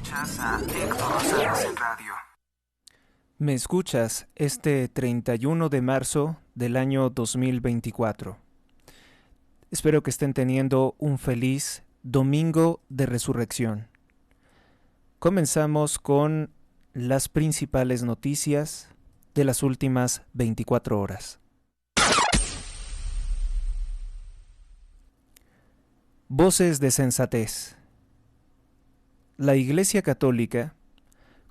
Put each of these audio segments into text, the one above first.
Escuchas a Héctor Rosales en radio. Me escuchas este 31 de marzo del año 2024. Espero que estén teniendo un feliz Domingo de Resurrección. Comenzamos con las principales noticias de las últimas 24 horas. Voces de sensatez. La Iglesia Católica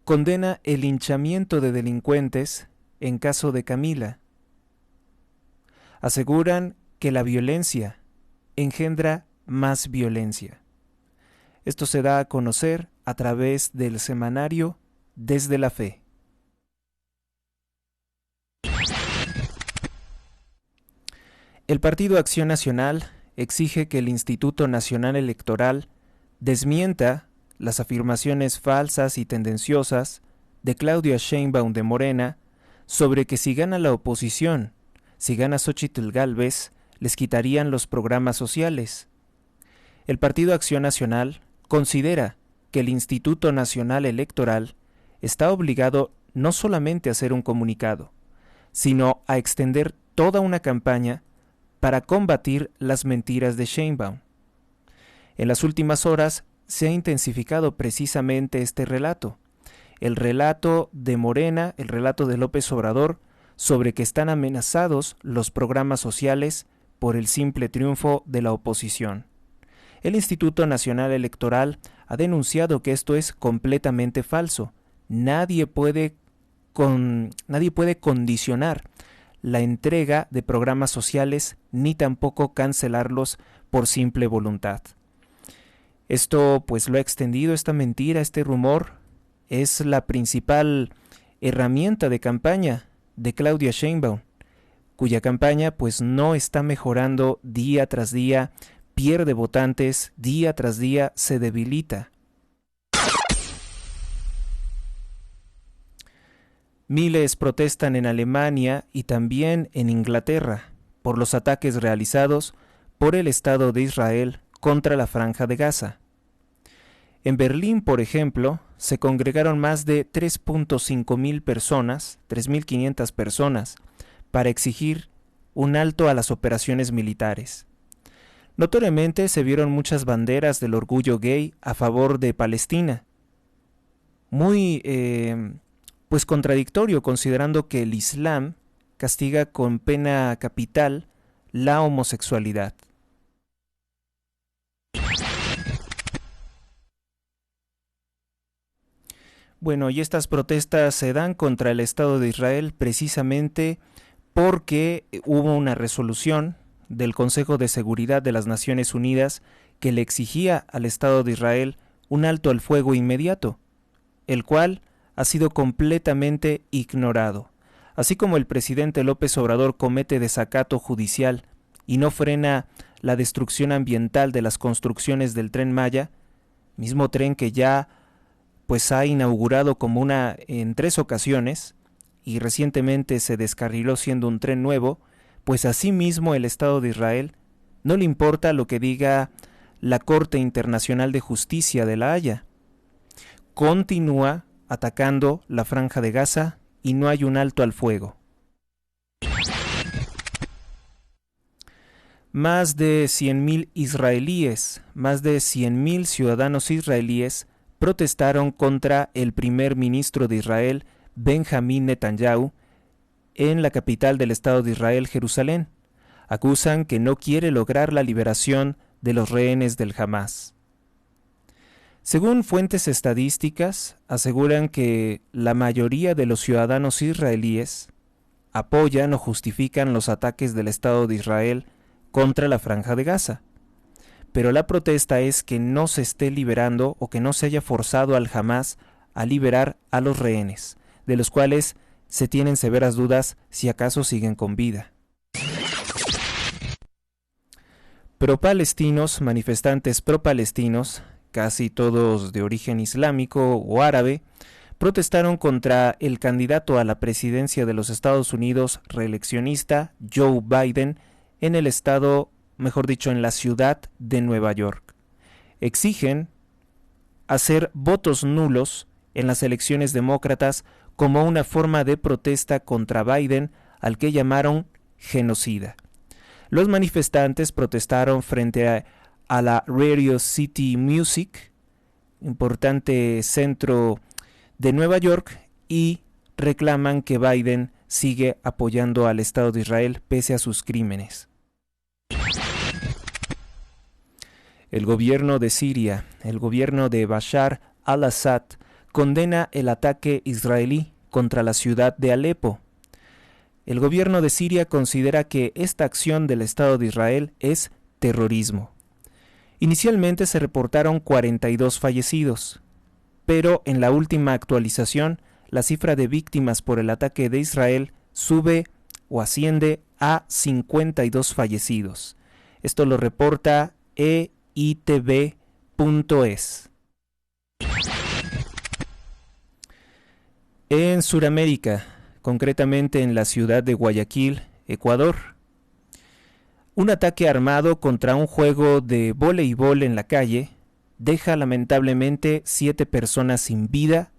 condena el linchamiento de delincuentes en caso de Camila. Aseguran que la violencia engendra más violencia. Esto se da a conocer a través del semanario Desde la Fe. El Partido Acción Nacional exige que el Instituto Nacional Electoral desmienta las afirmaciones falsas y tendenciosas de Claudia Sheinbaum de Morena sobre que si gana la oposición, si gana Xóchitl Gálvez, les quitarían los programas sociales. El Partido Acción Nacional considera que el Instituto Nacional Electoral está obligado no solamente a hacer un comunicado, sino a extender toda una campaña para combatir las mentiras de Sheinbaum. En las últimas horas se ha intensificado precisamente este relato, el relato de Morena, el relato de López Obrador, sobre que están amenazados los programas sociales por el simple triunfo de la oposición. El Instituto Nacional Electoral ha denunciado que esto es completamente falso. Nadie puede condicionar la entrega de programas sociales ni tampoco cancelarlos por simple voluntad. Esto pues lo ha extendido, esta mentira, este rumor, es la principal herramienta de campaña de Claudia Sheinbaum, cuya campaña pues no está mejorando día tras día, pierde votantes, día tras día se debilita. Miles protestan en Alemania y también en Inglaterra por los ataques realizados por el Estado de Israel contra la Franja de Gaza. En Berlín, por ejemplo, se congregaron más de 3.5 mil personas, 3.500 personas, para exigir un alto a las operaciones militares. Notoriamente se vieron muchas banderas del orgullo gay a favor de Palestina. Muy, pues contradictorio, considerando que el Islam castiga con pena capital la homosexualidad. Bueno, y estas protestas se dan contra el Estado de Israel precisamente porque hubo una resolución del Consejo de Seguridad de las Naciones Unidas que le exigía al Estado de Israel un alto al fuego inmediato, el cual ha sido completamente ignorado. Así como el presidente López Obrador comete desacato judicial y no frena la destrucción ambiental de las construcciones del Tren Maya, mismo tren que ya pues ha inaugurado en 3 ocasiones y recientemente se descarriló siendo un tren nuevo, pues asimismo el Estado de Israel no le importa lo que diga la Corte Internacional de Justicia de La Haya. Continúa atacando la Franja de Gaza y no hay un alto al fuego. Más de 100.000 israelíes, más de 100.000 ciudadanos israelíes protestaron contra el primer ministro de Israel, Benjamín Netanyahu, en la capital del Estado de Israel, Jerusalén. Acusan que no quiere lograr la liberación de los rehenes del Hamás. Según fuentes estadísticas, aseguran que la mayoría de los ciudadanos israelíes apoyan o justifican los ataques del Estado de Israel contra la Franja de Gaza. Pero la protesta es que no se esté liberando o que no se haya forzado al Hamás a liberar a los rehenes, de los cuales se tienen severas dudas si acaso siguen con vida. Pro-palestinos, manifestantes pro-palestinos, casi todos de origen islámico o árabe, protestaron contra el candidato a la presidencia de los Estados Unidos reeleccionista Joe Biden en el estado, mejor dicho, en la ciudad de Nueva York. Exigen hacer votos nulos en las elecciones demócratas como una forma de protesta contra Biden, al que llamaron genocida. Los manifestantes protestaron frente a la Radio City Music, importante centro de Nueva York, y reclaman que Biden sigue apoyando al Estado de Israel pese a sus crímenes. El gobierno de Siria, el gobierno de Bashar al-Assad, condena el ataque israelí contra la ciudad de Alepo. El gobierno de Siria considera que esta acción del Estado de Israel es terrorismo. Inicialmente se reportaron 42 fallecidos, pero en la última actualización la cifra de víctimas por el ataque de Israel sube o asciende a 52 fallecidos. Esto lo reporta EITV.es. En Sudamérica, concretamente en la ciudad de Guayaquil, Ecuador, un ataque armado contra un juego de voleibol en la calle deja lamentablemente 7 personas sin vida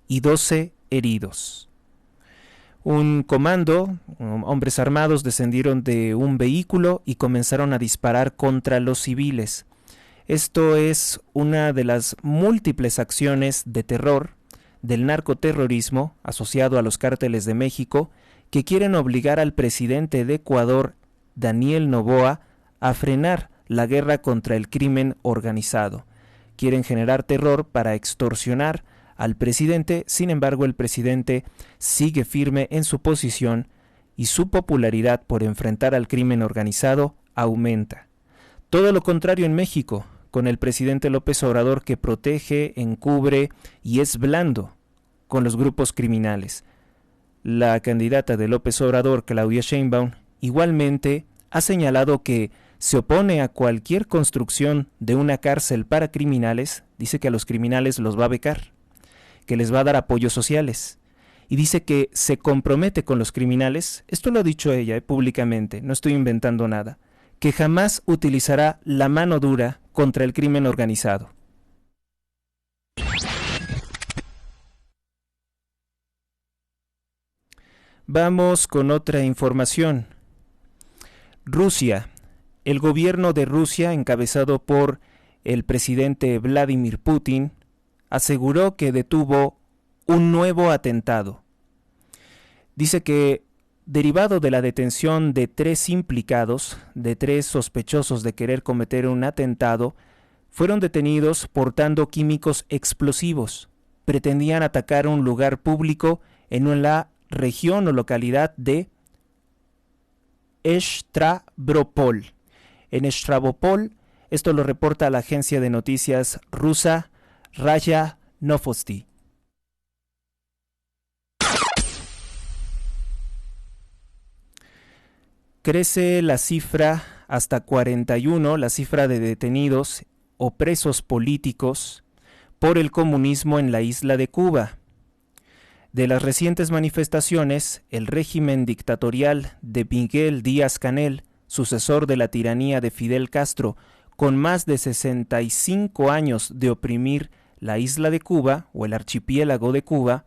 y 12 heridos. Un comando, hombres armados, descendieron de un vehículo y comenzaron a disparar contra los civiles. Esto es una de las múltiples acciones de terror del narcoterrorismo asociado a los cárteles de México, que quieren obligar al presidente de Ecuador, Daniel Noboa, a frenar la guerra contra el crimen organizado. Quieren generar terror para extorsionar al presidente. Sin embargo, el presidente sigue firme en su posición y su popularidad por enfrentar al crimen organizado aumenta. Todo lo contrario en México, con el presidente López Obrador, que protege, encubre y es blando con los grupos criminales. La candidata de López Obrador, Claudia Sheinbaum, igualmente ha señalado que se opone a cualquier construcción de una cárcel para criminales. Dice que a los criminales los va a becar, que les va a dar apoyos sociales, y dice que se compromete con los criminales. Esto lo ha dicho ella públicamente, no estoy inventando nada, que jamás utilizará la mano dura contra el crimen organizado. Vamos con otra información. Rusia. El gobierno de Rusia, encabezado por el presidente Vladimir Putin, aseguró que detuvo un nuevo atentado. Dice que, derivado de la detención de 3 implicados, de 3 sospechosos de querer cometer un atentado, fueron detenidos portando químicos explosivos. Pretendían atacar un lugar público en la región o localidad de Stavropol. En Stavropol, esto lo reporta la agencia de noticias rusa RIA Novosti. Crece la cifra hasta 41, la cifra de detenidos o presos políticos por el comunismo en la isla de Cuba. De las recientes manifestaciones, el régimen dictatorial de Miguel Díaz-Canel, sucesor de la tiranía de Fidel Castro, con más de 65 años de oprimir la isla de Cuba o el archipiélago de Cuba,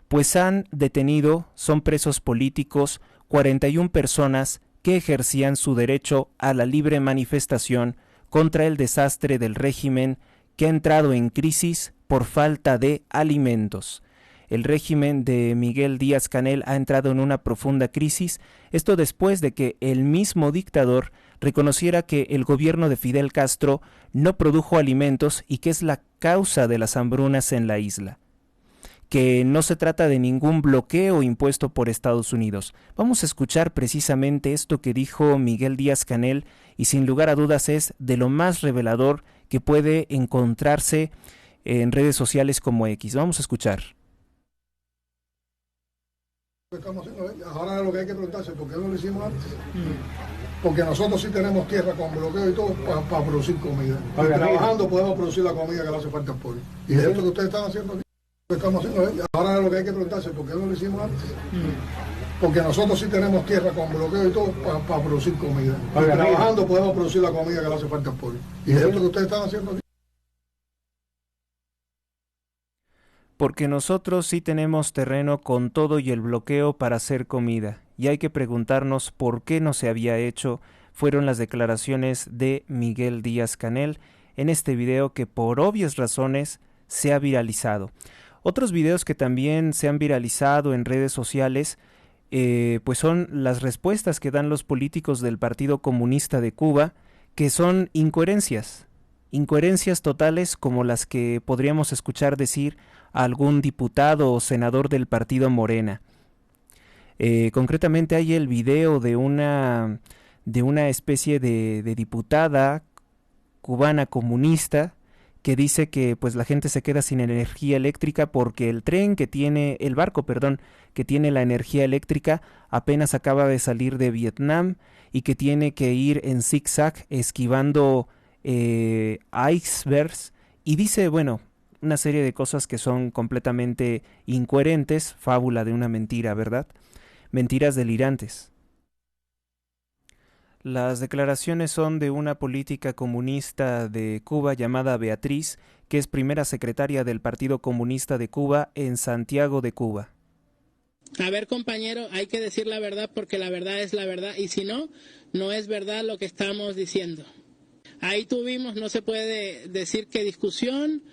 pues han detenido, son presos políticos, 41 personas que ejercían su derecho a la libre manifestación contra el desastre del régimen que ha entrado en crisis por falta de alimentos. El régimen de Miguel Díaz-Canel ha entrado en una profunda crisis, esto después de que el mismo dictador reconociera que el gobierno de Fidel Castro no produjo alimentos y que es la causa de las hambrunas en la isla, que no se trata de ningún bloqueo impuesto por Estados Unidos. Vamos a escuchar precisamente esto que dijo Miguel Díaz-Canel, y sin lugar a dudas es de lo más revelador que puede encontrarse en redes sociales como X. Vamos a escuchar. Ahora lo que hay que preguntarse, ¿por qué no lo hicimos antes? Porque nosotros sí tenemos tierra con bloqueo y todo para producir comida. Y trabajando podemos producir la comida que le hace falta al pueblo. Y esto que ustedes están haciendo aquí, lo estamos haciendo. Ahora lo que hay que preguntarse, ¿por qué no lo hicimos antes? Porque nosotros sí tenemos tierra con bloqueo y todo para producir comida. Y trabajando podemos producir la comida que le hace falta al pueblo. Y esto que ustedes están haciendo aquí. porque nosotros sí tenemos terreno con todo y el bloqueo para hacer comida, y hay que preguntarnos por qué no se había hecho, fueron las declaraciones de Miguel Díaz-Canel en este video que por obvias razones se ha viralizado. Otros videos que también se han viralizado en redes sociales pues son las respuestas que dan los políticos del Partido Comunista de Cuba, que son incoherencias totales como las que podríamos escuchar decir a algún diputado o senador del partido Morena. Concretamente hay el video de una especie de diputada cubana comunista que dice que pues la gente se queda sin energía eléctrica porque el barco que tiene la energía eléctrica apenas acaba de salir de Vietnam y que tiene que ir en zigzag esquivando icebergs, y dice, bueno, una serie de cosas que son completamente incoherentes, fábula de una mentira, ¿verdad? Mentiras delirantes. Las declaraciones son de una política comunista de Cuba llamada Beatriz, que es primera secretaria del Partido Comunista de Cuba en Santiago de Cuba. A ver, compañero, hay que decir la verdad porque la verdad es la verdad, y si no, no es verdad lo que estamos diciendo. Ahí tuvimos, no se puede decir que discusión,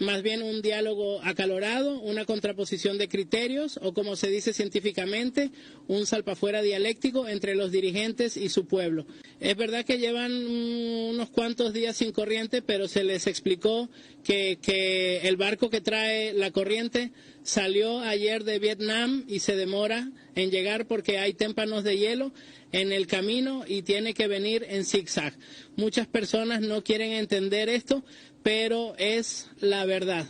más bien un diálogo acalorado, una contraposición de criterios, o como se dice científicamente, un salpafuera dialéctico entre los dirigentes y su pueblo. Es verdad que llevan unos cuantos días sin corriente, pero se les explicó que el barco que trae la corriente salió ayer de Vietnam y se demora en llegar porque hay témpanos de hielo en el camino y tiene que venir en zigzag. Muchas personas no quieren entender esto, pero es la verdad.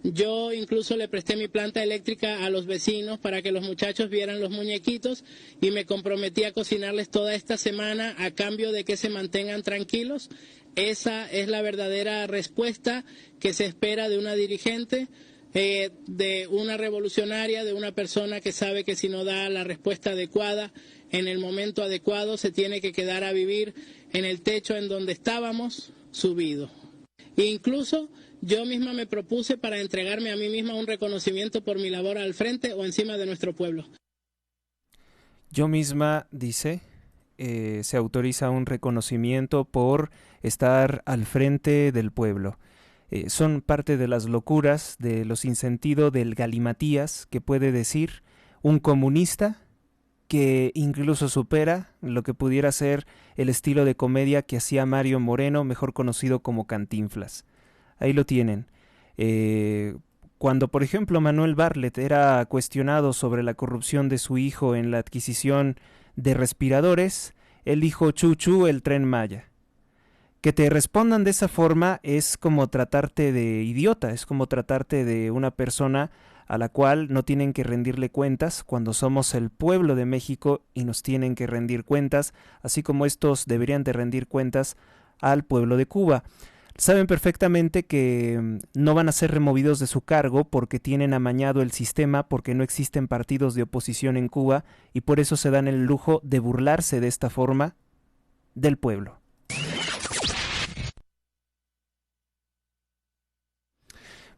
Yo incluso le presté mi planta eléctrica a los vecinos para que los muchachos vieran los muñequitos y me comprometí a cocinarles toda esta semana a cambio de que se mantengan tranquilos. Esa es la verdadera respuesta que se espera de una dirigente, de una revolucionaria, de una persona que sabe que si no da la respuesta adecuada en el momento adecuado se tiene que quedar a vivir en el techo en donde estábamos subido. E incluso yo misma me propuse para entregarme a mí misma un reconocimiento por mi labor al frente o encima de nuestro pueblo. Yo misma, dice, se autoriza un reconocimiento por estar al frente del pueblo. Son parte de las locuras, de lo sinsentido del galimatías que puede decir un comunista que incluso supera lo que pudiera ser el estilo de comedia que hacía Mario Moreno, mejor conocido como Cantinflas. Ahí lo tienen. Cuando, por ejemplo, Manuel Bartlett era cuestionado sobre la corrupción de su hijo en la adquisición de respiradores, él dijo chuchu el Tren Maya. Que te respondan de esa forma es como tratarte de idiota, es como tratarte de una persona a la cual no tienen que rendirle cuentas cuando somos el pueblo de México y nos tienen que rendir cuentas, así como estos deberían de rendir cuentas al pueblo de Cuba. Saben perfectamente que no van a ser removidos de su cargo porque tienen amañado el sistema, porque no existen partidos de oposición en Cuba y por eso se dan el lujo de burlarse de esta forma del pueblo.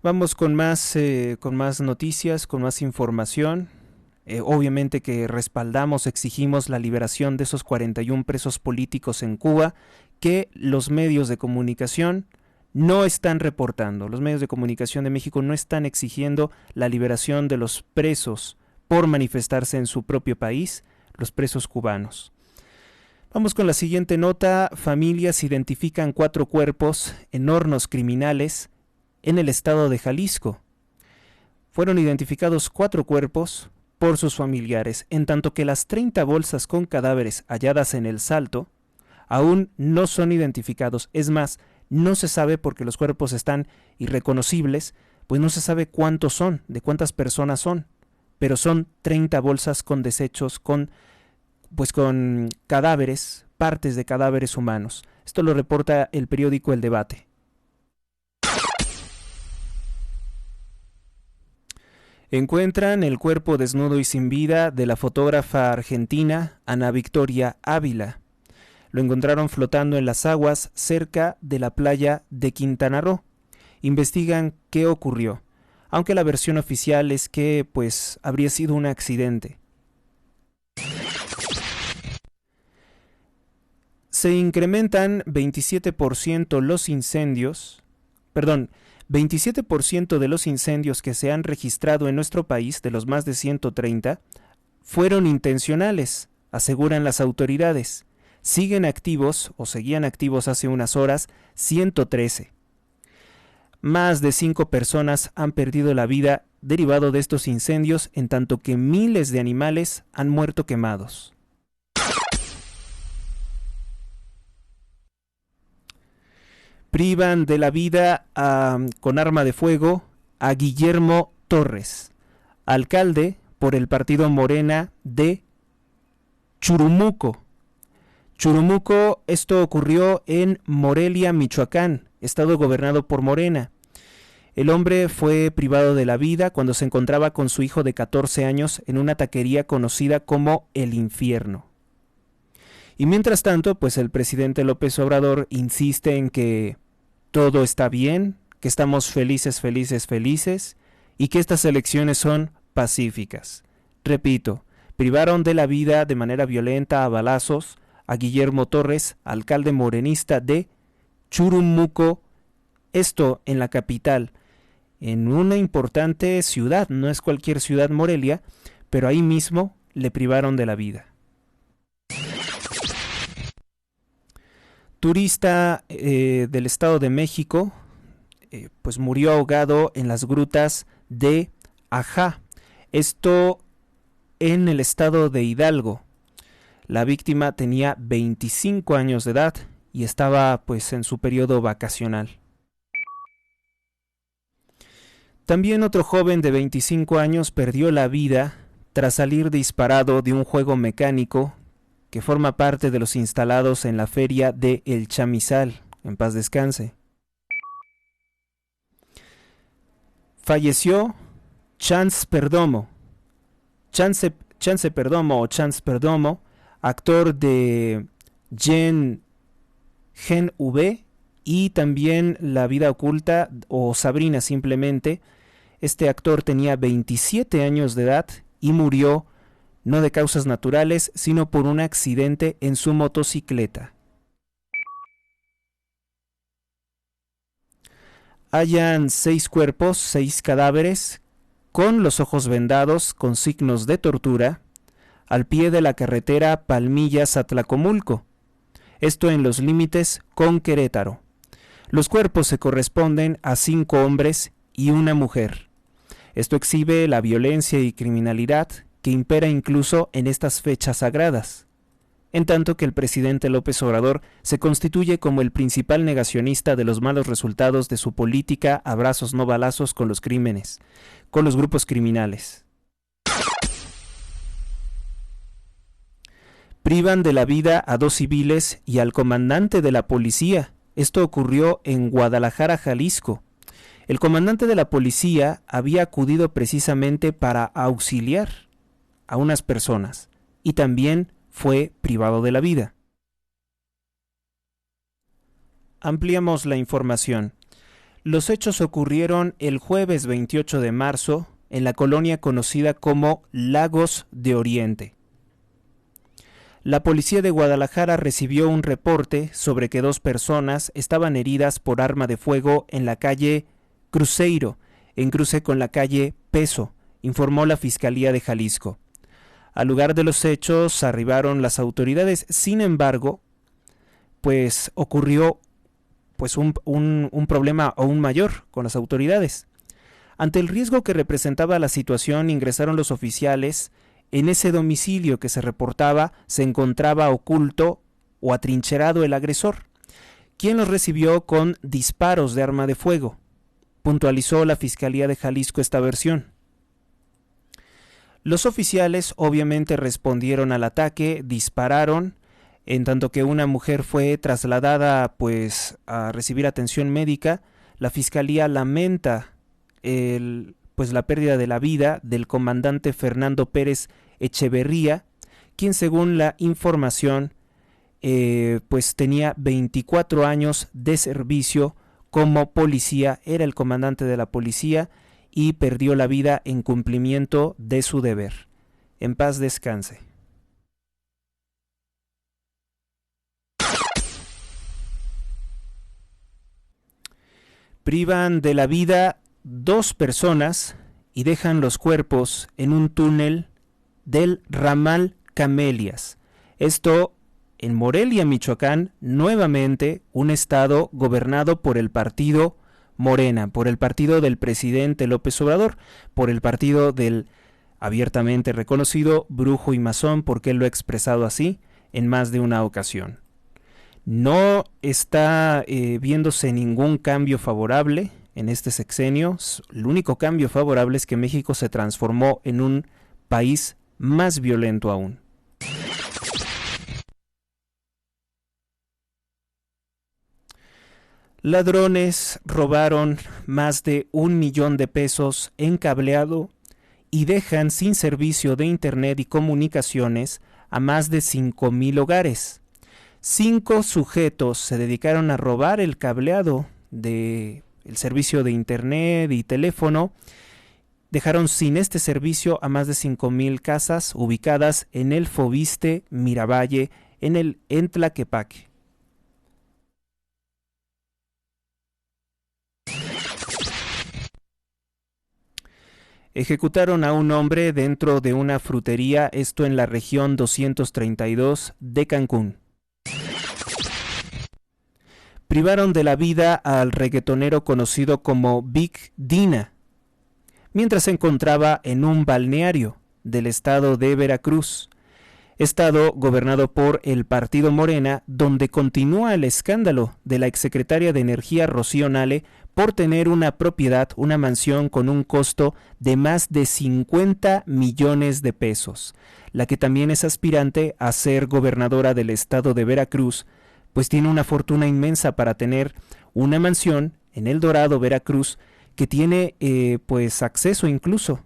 Vamos con más noticias, con más información. Obviamente que respaldamos, exigimos la liberación de esos 41 presos políticos en Cuba que los medios de comunicación no están reportando. Los medios de comunicación de México no están exigiendo la liberación de los presos por manifestarse en su propio país, los presos cubanos. Vamos con la siguiente nota. Familias identifican 4 cuerpos en hornos criminales en el estado de Jalisco. Fueron identificados 4 cuerpos por sus familiares, en tanto que las 30 bolsas con cadáveres halladas en El Salto aún no son identificados. Es más, no se sabe porque los cuerpos están irreconocibles, pues no se sabe cuántos son, de cuántas personas son, pero son 30 bolsas con desechos, con cadáveres, partes de cadáveres humanos. Esto lo reporta el periódico El Debate. Encuentran el cuerpo desnudo y sin vida de la fotógrafa argentina Ana Victoria Ávila. Lo encontraron flotando en las aguas cerca de la playa de Quintana Roo. Investigan qué ocurrió. aunque la versión oficial es que pues habría sido un accidente. Se incrementan 27% los incendios, 27% de los incendios que se han registrado en nuestro país, de los más de 130, fueron intencionales, aseguran las autoridades. Seguían activos hace unas horas 113. Más de 5 personas han perdido la vida derivado de estos incendios, en tanto que miles de animales han muerto quemados. Privan de la vida con arma de fuego a Guillermo Torres, alcalde por el partido Morena de Churumuco. Churumuco, esto ocurrió en Morelia, Michoacán, estado gobernado por Morena. El hombre fue privado de la vida cuando se encontraba con su hijo de 14 años en una taquería conocida como El Infierno. Y mientras tanto, pues el presidente López Obrador insiste en que todo está bien, que estamos felices y que estas elecciones son pacíficas. Repito, privaron de la vida de manera violenta a balazos a Guillermo Torres, alcalde morenista de Churumuco, esto en la capital, en una importante ciudad, no es cualquier ciudad Morelia, pero ahí mismo le privaron de la vida. Turista del Estado de México, pues murió ahogado en las grutas de Ajá, esto en el estado de Hidalgo. La víctima tenía 25 años de edad y estaba pues en su periodo vacacional. También otro joven de 25 años perdió la vida tras salir disparado de un juego mecánico que forma parte de los instalados en la feria de El Chamizal, en paz descanse. Falleció Chance Perdomo, actor de Gen V y también La Vida Oculta o Sabrina simplemente. Este actor tenía 27 años de edad y murió no de causas naturales, sino por un accidente en su motocicleta. Hallan 6 cuerpos, 6 cadáveres, con los ojos vendados, con signos de tortura, al pie de la carretera Palmillas-Atlacomulco, esto en los límites con Querétaro. Los cuerpos se corresponden a 5 hombres y una mujer. Esto exhibe la violencia y criminalidad que impera incluso en estas fechas sagradas, en tanto que el presidente López Obrador se constituye como el principal negacionista de los malos resultados de su política abrazos no balazos con los crímenes, con los grupos criminales. Privan de la vida a 2 civiles y al comandante de la policía. Esto ocurrió en Guadalajara, Jalisco. El comandante de la policía había acudido precisamente para auxiliar a unas personas y también fue privado de la vida. Ampliamos la información. Los hechos ocurrieron el jueves 28 de marzo en la colonia conocida como Lagos de Oriente. La policía de Guadalajara recibió un reporte sobre que 2 personas estaban heridas por arma de fuego en la calle Cruzeiro, en cruce con la calle Peso, informó la Fiscalía de Jalisco. Al lugar de los hechos arribaron las autoridades, sin embargo, pues ocurrió un problema aún mayor con las autoridades. Ante el riesgo que representaba la situación, ingresaron los oficiales. En ese domicilio que se reportaba se encontraba oculto o atrincherado el agresor, quien los recibió con disparos de arma de fuego. Puntualizó la Fiscalía de Jalisco esta versión. Los oficiales obviamente respondieron al ataque, dispararon, en tanto que una mujer fue trasladada pues a recibir atención médica. La Fiscalía lamenta la pérdida de la vida del comandante Fernando Pérez Echeverría, quien según la información pues tenía 24 años de servicio como policía, era el comandante de la policía y perdió la vida en cumplimiento de su deber. En paz descanse. Privan de la vida 2 personas y dejan los cuerpos en un túnel del ramal Camelias. Esto en Morelia, Michoacán, nuevamente un estado gobernado por el partido Morena, por el partido del presidente López Obrador, por el partido del abiertamente reconocido brujo y masón, porque él lo ha expresado así en más de una ocasión. No está viéndose ningún cambio favorable en este sexenio. El único cambio favorable es que México se transformó en un país más violento aún. Ladrones robaron más de 1 millón de pesos en cableado y dejan sin servicio de internet y comunicaciones a más de 5,000 hogares. 5 sujetos se dedicaron a robar el cableado del servicio de internet y teléfono. Dejaron sin este servicio a más de 5,000 casas ubicadas en el Fobiste Miravalle, en Tlaquepaque. Ejecutaron a un hombre dentro de una frutería, esto en la región 232 de Cancún. Privaron de la vida al reggaetonero conocido como Big Dina, mientras se encontraba en un balneario del estado de Veracruz, estado gobernado por el partido Morena, donde continúa el escándalo de la exsecretaria de Energía Rocío Nale por tener una propiedad, una mansión con un costo de más de 50 millones de pesos. La que también es aspirante a ser gobernadora del estado de Veracruz, pues tiene una fortuna inmensa para tener una mansión en El Dorado, Veracruz, que tiene pues acceso incluso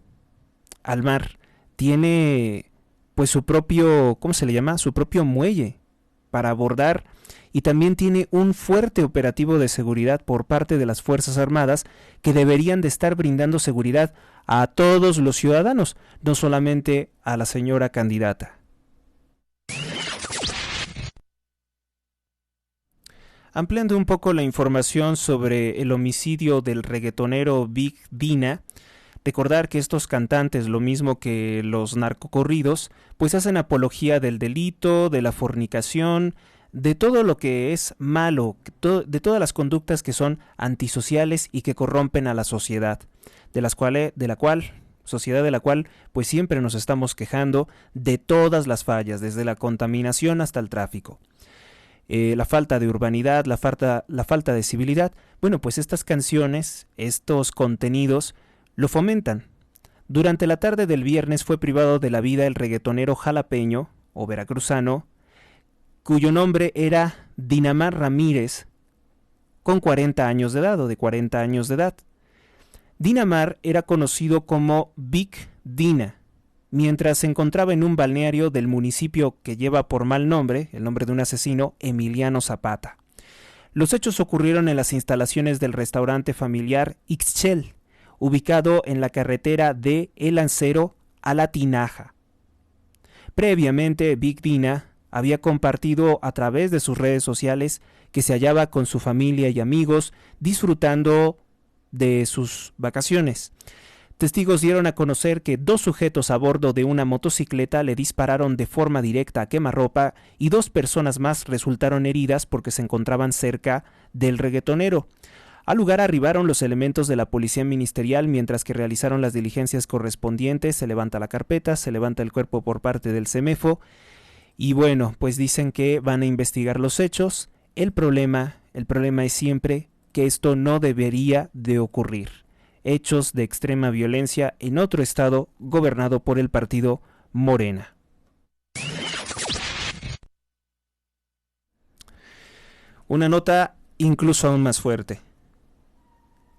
al mar. Tiene pues su propio, ¿cómo se le llama? Su propio muelle para abordar, y también tiene un fuerte operativo de seguridad por parte de las Fuerzas Armadas, que deberían de estar brindando seguridad a todos los ciudadanos, no solamente a la señora candidata. Ampliando un poco la información sobre el homicidio del reggaetonero Big Dina, recordar que estos cantantes, lo mismo que los narcocorridos, pues hacen apología del delito, de la fornicación, de todo lo que es malo, de todas las conductas que son antisociales y que corrompen a la sociedad, de la cual pues siempre nos estamos quejando de todas las fallas, desde la contaminación hasta el tráfico. La falta de urbanidad, la falta de civilidad. Bueno, pues estas canciones, estos contenidos lo fomentan. Durante la tarde del viernes fue privado de la vida el reggaetonero jalapeño o veracruzano, cuyo nombre era Dinamar Ramírez, con 40 años de edad o de 40 años de edad. Dinamar era conocido como Big Dina, mientras se encontraba en un balneario del municipio que lleva por mal nombre, el nombre de un asesino, Emiliano Zapata. Los hechos ocurrieron en las instalaciones del restaurante familiar Ixchel, ubicado en la carretera de El Lancero a La Tinaja. Previamente, Big Dina había compartido a través de sus redes sociales que se hallaba con su familia y amigos disfrutando de sus vacaciones. Testigos dieron a conocer que 2 sujetos a bordo de una motocicleta le dispararon de forma directa a quemarropa y 2 personas más resultaron heridas porque se encontraban cerca del reggaetonero. Al lugar arribaron los elementos de la policía ministerial mientras que realizaron las diligencias correspondientes. Se levanta la carpeta, se levanta el cuerpo por parte del CEMEFO y bueno, pues dicen que van a investigar los hechos. El problema es siempre que esto no debería de ocurrir. Hechos de extrema violencia en otro estado gobernado por el partido Morena. Una nota incluso aún más fuerte.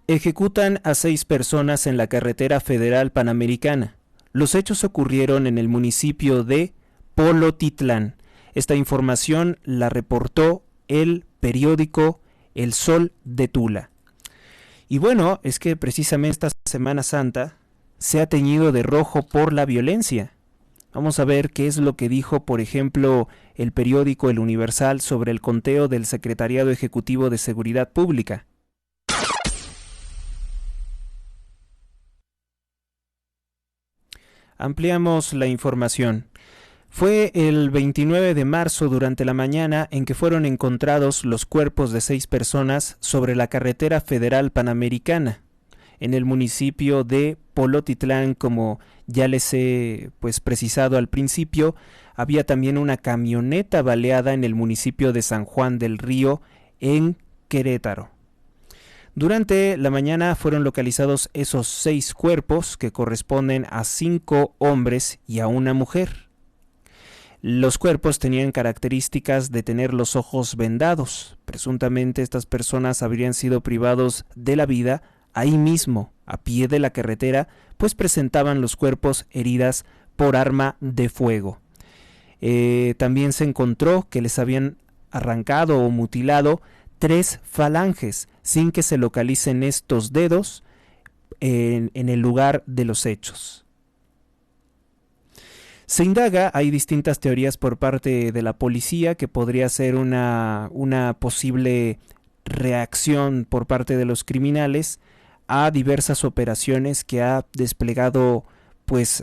Ejecutan a 6 personas en la carretera federal panamericana. Los hechos ocurrieron en el municipio de Polotitlán. Esta información la reportó el periódico El Sol de Tula. Y bueno, es que precisamente esta Semana Santa se ha teñido de rojo por la violencia. Vamos a ver qué es lo que dijo, por ejemplo, el periódico El Universal sobre el conteo del Secretariado Ejecutivo de Seguridad Pública. Ampliamos la información. Fue el 29 de marzo durante la mañana en que fueron encontrados los cuerpos de 6 personas sobre la carretera federal panamericana, en el municipio de Polotitlán. Como ya les he precisado al principio, había también una camioneta baleada en el municipio de San Juan del Río, en Querétaro. Durante la mañana fueron localizados esos 6 cuerpos, que corresponden a 5 hombres y a una mujer. Los cuerpos tenían características de tener los ojos vendados. Presuntamente estas personas habrían sido privados de la vida ahí mismo, a pie de la carretera, pues presentaban los cuerpos heridas por arma de fuego. También se encontró que les habían arrancado o mutilado 3 falanges, sin que se localicen estos dedos en el lugar de los hechos. Se indaga, hay distintas teorías por parte de la policía que podría ser una posible reacción por parte de los criminales a diversas operaciones que ha desplegado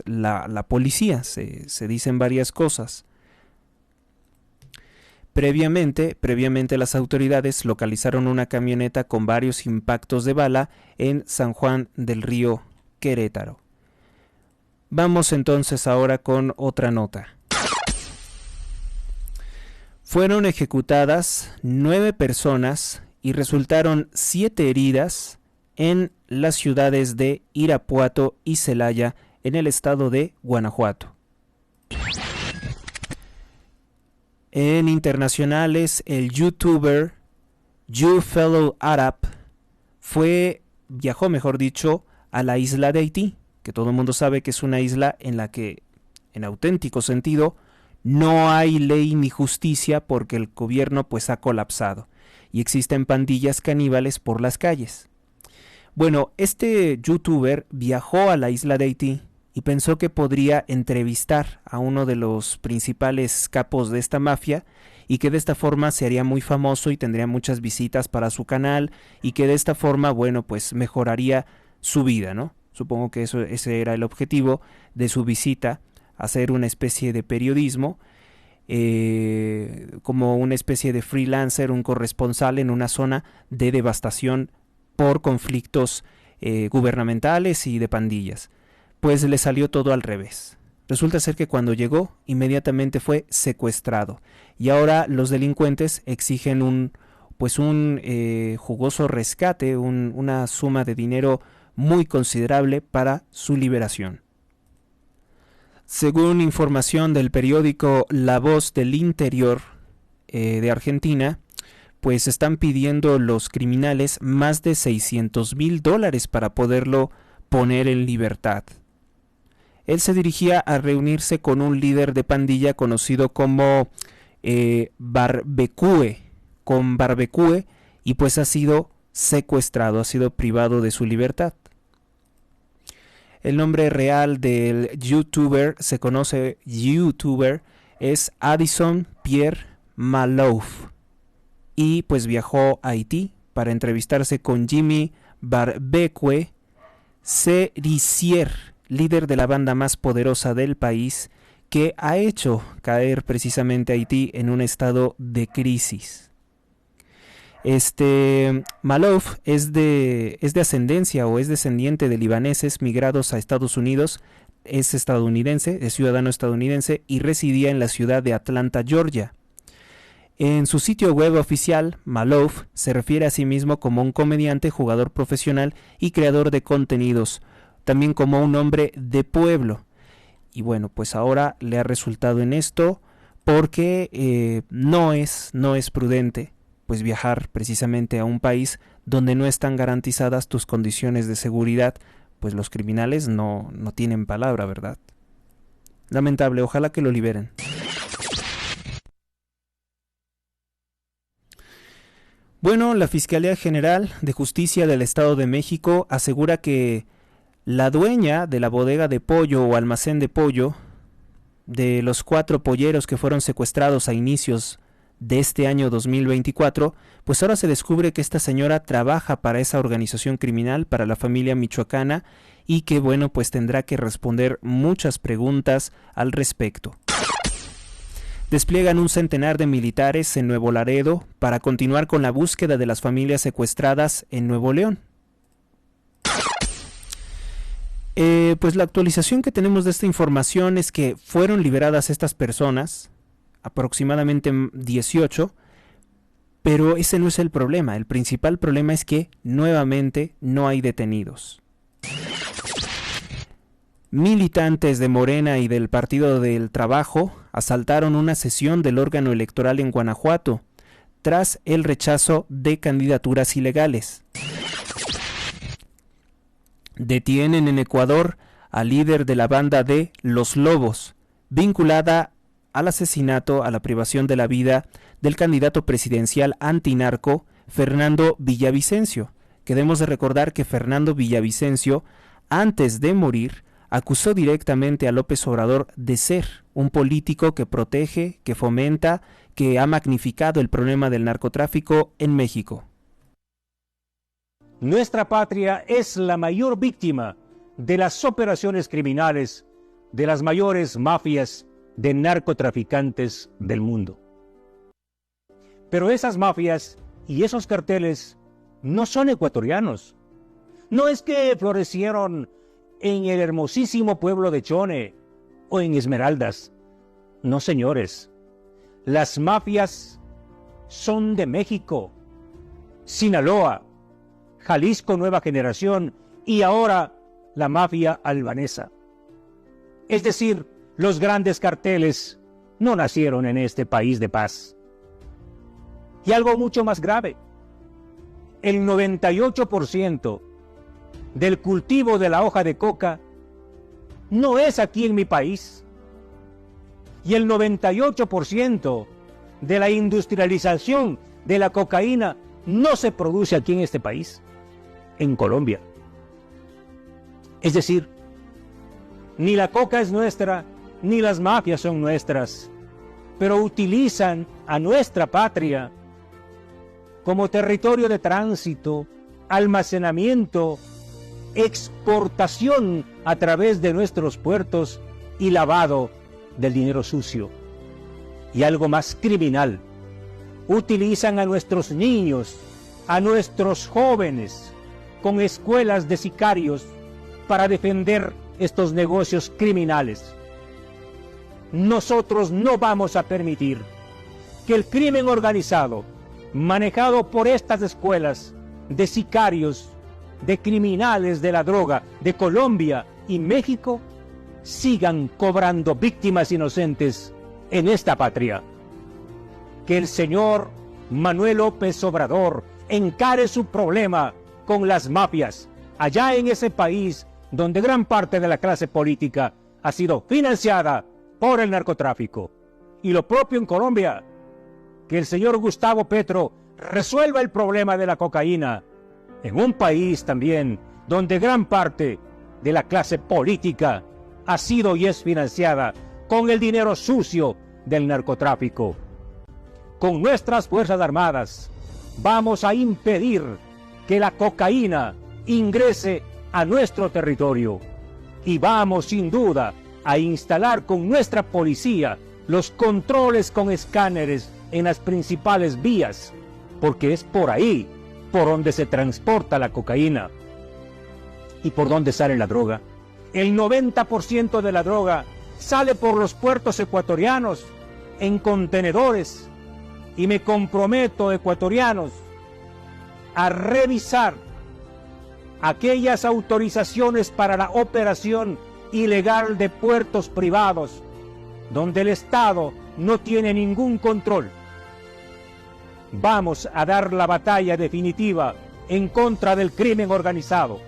la policía. Se dicen varias cosas. Previamente las autoridades localizaron una camioneta con varios impactos de bala en San Juan del Río, Querétaro. Vamos entonces ahora con otra nota. Fueron ejecutadas 9 personas y resultaron 7 heridas en las ciudades de Irapuato y Celaya, en el estado de Guanajuato. En internacionales, el youtuber YouFellowArab viajó a la isla de Haití, que todo el mundo sabe que es una isla en la que, en auténtico sentido, no hay ley ni justicia porque el gobierno ha colapsado y existen pandillas caníbales por las calles. Bueno, este youtuber viajó a la isla de Haití y pensó que podría entrevistar a uno de los principales capos de esta mafia y que de esta forma se haría muy famoso y tendría muchas visitas para su canal y que de esta forma, mejoraría su vida, ¿no? Supongo que ese era el objetivo de su visita, hacer una especie de periodismo, como una especie de freelancer, un corresponsal en una zona de devastación por conflictos gubernamentales y de pandillas. Pues le salió todo al revés. Resulta ser que cuando llegó, inmediatamente fue secuestrado. Y ahora los delincuentes exigen un jugoso rescate, una suma de dinero muy considerable para su liberación. Según información del periódico La Voz del Interior de Argentina, están pidiendo los criminales más de $600,000 para poderlo poner en libertad. Él se dirigía a reunirse con un líder de pandilla conocido como Barbecue, y ha sido secuestrado, ha sido privado de su libertad. El nombre real del youtuber es Addison Pierre Malouf y viajó a Haití para entrevistarse con Jimmy Barbecue Cerisier, líder de la banda más poderosa del país, que ha hecho caer precisamente a Haití en un estado de crisis. Malouf es de ascendencia o es descendiente de libaneses migrados a Estados Unidos, es estadounidense, es ciudadano estadounidense y residía en la ciudad de Atlanta, Georgia. En su sitio web oficial, Malouf se refiere a sí mismo como un comediante, jugador profesional y creador de contenidos, también como un hombre de pueblo. Y ahora le ha resultado en esto porque no es prudente viajar precisamente a un país donde no están garantizadas tus condiciones de seguridad, los criminales no tienen palabra, ¿verdad? Lamentable, ojalá que lo liberen. Bueno, la Fiscalía General de Justicia del Estado de México asegura que la dueña de la bodega de pollo o almacén de pollo de los 4 polleros que fueron secuestrados a inicios de este año 2024, pues ahora se descubre que esta señora trabaja para esa organización criminal, para la familia michoacana, y que bueno, pues tendrá que responder muchas preguntas al respecto. Despliegan un centenar de militares en Nuevo Laredo para continuar con la búsqueda de las familias secuestradas en Nuevo León. Pues la actualización que tenemos de esta información es que fueron liberadas estas personas, aproximadamente 18, pero ese no es el problema. El principal problema es que nuevamente no hay detenidos. Militantes de Morena y del Partido del Trabajo asaltaron una sesión del órgano electoral en Guanajuato tras el rechazo de candidaturas ilegales. Detienen en Ecuador al líder de la banda de Los Lobos, vinculada al asesinato, a la privación de la vida del candidato presidencial antinarco Fernando Villavicencio. Que debemos de recordar que Fernando Villavicencio, antes de morir, acusó directamente a López Obrador de ser un político que protege, que fomenta, que ha magnificado el problema del narcotráfico en México. Nuestra patria es la mayor víctima de las operaciones criminales de las mayores mafias de narcotraficantes del mundo. Pero esas mafias y esos carteles no son ecuatorianos. No es que florecieron en el hermosísimo pueblo de Chone o en Esmeraldas. No, señores. Las mafias son de México, Sinaloa, Jalisco Nueva Generación y ahora la mafia albanesa. Es decir, los grandes carteles no nacieron en este país de paz. Y algo mucho más grave, el 98% del cultivo de la hoja de coca no es aquí en mi país. Y el 98% de la industrialización de la cocaína no se produce aquí en este país, en Colombia. Es decir, ni la coca es nuestra, ni las mafias son nuestras, pero utilizan a nuestra patria como territorio de tránsito, almacenamiento, exportación a través de nuestros puertos y lavado del dinero sucio. Y algo más criminal, utilizan a nuestros niños, a nuestros jóvenes, con escuelas de sicarios para defender estos negocios criminales. Nosotros no vamos a permitir que el crimen organizado, manejado por estas escuelas de sicarios, de criminales de la droga de Colombia y México, sigan cobrando víctimas inocentes en esta patria. Que el señor Manuel López Obrador encare su problema con las mafias allá en ese país donde gran parte de la clase política ha sido financiada por el narcotráfico. Y lo propio en Colombia, que el señor Gustavo Petro resuelva el problema de la cocaína en un país también donde gran parte de la clase política ha sido y es financiada con el dinero sucio del narcotráfico. Con nuestras Fuerzas Armadas vamos a impedir que la cocaína ingrese a nuestro territorio y vamos sin duda a instalar con nuestra policía los controles con escáneres en las principales vías, porque es por ahí por donde se transporta la cocaína y por donde sale la droga. El 90% de la droga sale por los puertos ecuatorianos en contenedores, y me comprometo, ecuatorianos, a revisar aquellas autorizaciones para la operación ilegal de puertos privados donde el Estado no tiene ningún control. Vamos a dar la batalla definitiva en contra del crimen organizado.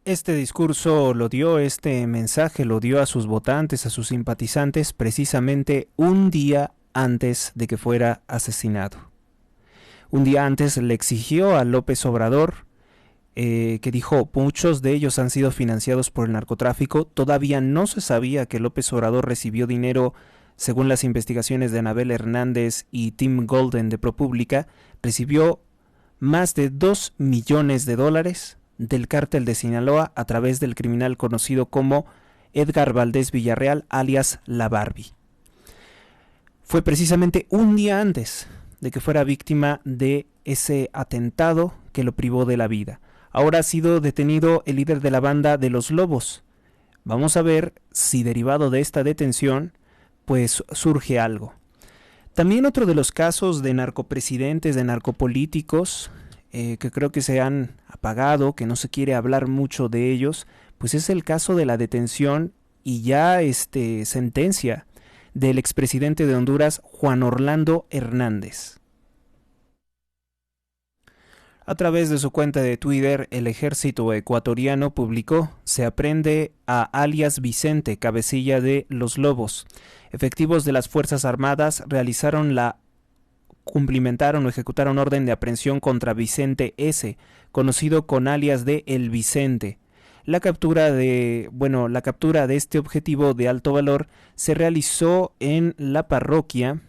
Este discurso lo dio, este mensaje lo dio a sus votantes, a sus simpatizantes, precisamente un día antes de que fuera asesinado. Un día antes le exigió a López Obrador, que dijo, muchos de ellos han sido financiados por el narcotráfico. Todavía no se sabía que López Obrador recibió dinero, según las investigaciones de Anabel Hernández y Tim Golden de ProPublica, recibió más de $2 millones del cártel de Sinaloa a través del criminal conocido como Edgar Valdés Villarreal, alias La Barbie. Fue precisamente un día antes de que fuera víctima de ese atentado que lo privó de la vida. Ahora ha sido detenido el líder de la banda de Los Lobos. Vamos a ver si derivado de esta detención, pues surge algo. También otro de los casos de narcopresidentes, de narcopolíticos, que creo que se han apagado, que no se quiere hablar mucho de ellos, pues es el caso de la detención y ya sentencia del expresidente de Honduras, Juan Orlando Hernández. A través de su cuenta de Twitter, el ejército ecuatoriano publicó: se aprende a alias Vicente, cabecilla de Los Lobos. Efectivos de las Fuerzas Armadas cumplimentaron o ejecutaron orden de aprehensión contra Vicente S., conocido con alias de El Vicente. La captura de este objetivo de alto valor se realizó en la parroquia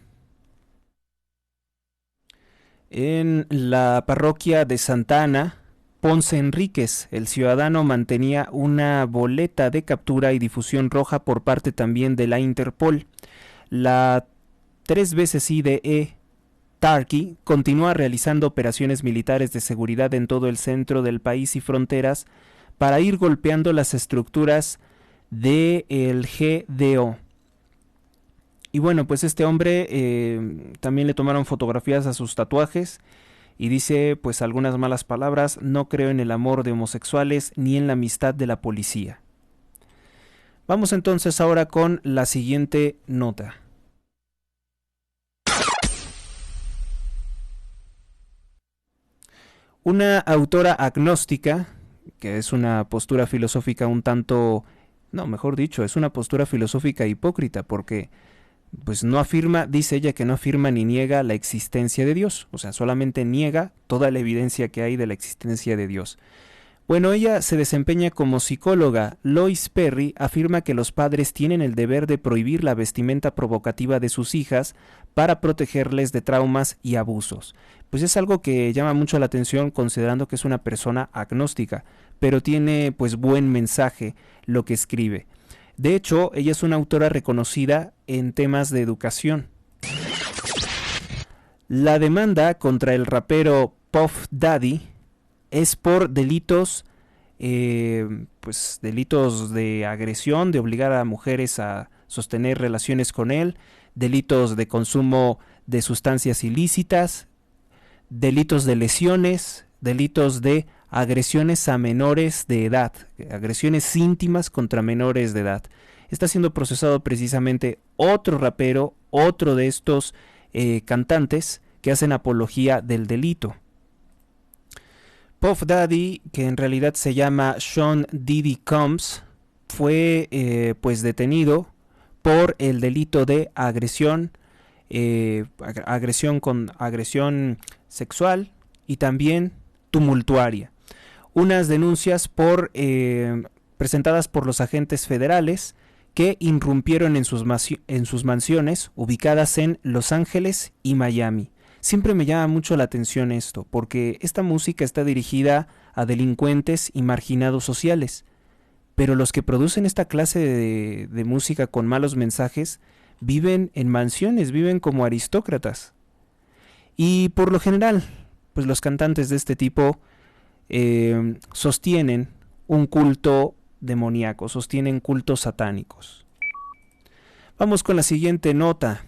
de Santa Ana. Ponce Enríquez, el ciudadano, mantenía una boleta de captura y difusión roja por parte también de la Interpol. La 3 veces IDE Tarqui continúa realizando operaciones militares de seguridad en todo el centro del país y fronteras para ir golpeando las estructuras del GDO. Y bueno, pues este hombre también le tomaron fotografías a sus tatuajes y dice pues algunas malas palabras: no creo en el amor de homosexuales ni en la amistad de la policía. Vamos entonces ahora con la siguiente nota. Una autora agnóstica, que es una postura filosófica es una postura filosófica hipócrita, porque pues no afirma, dice ella, que no afirma ni niega la existencia de Dios, o sea, solamente niega toda la evidencia que hay de la existencia de Dios. Bueno, ella se desempeña como psicóloga. Lois Perry afirma que los padres tienen el deber de prohibir la vestimenta provocativa de sus hijas para protegerles de traumas y abusos. Pues es algo que llama mucho la atención considerando que es una persona agnóstica, pero tiene pues buen mensaje lo que escribe. De hecho, ella es una autora reconocida en temas de educación. La demanda contra el rapero Puff Daddy es por delitos de agresión, de obligar a mujeres a sostener relaciones con él, delitos de consumo de sustancias ilícitas, delitos de lesiones, delitos de agresiones a menores de edad, agresiones íntimas contra menores de edad. Está siendo procesado precisamente otro rapero, otro de estos cantantes que hacen apología del delito. Puff Daddy, que en realidad se llama Sean Diddy Combs, fue detenido por el delito de agresión sexual y también tumultuaria. Unas denuncias presentadas por los agentes federales que irrumpieron en sus mansiones ubicadas en Los Ángeles y Miami. Siempre me llama mucho la atención esto, porque esta música está dirigida a delincuentes y marginados sociales, pero los que producen esta clase de música con malos mensajes viven en mansiones, viven como aristócratas. Y por lo general, pues los cantantes de este tipo sostienen un culto demoníaco, sostienen cultos satánicos. Vamos con la siguiente nota.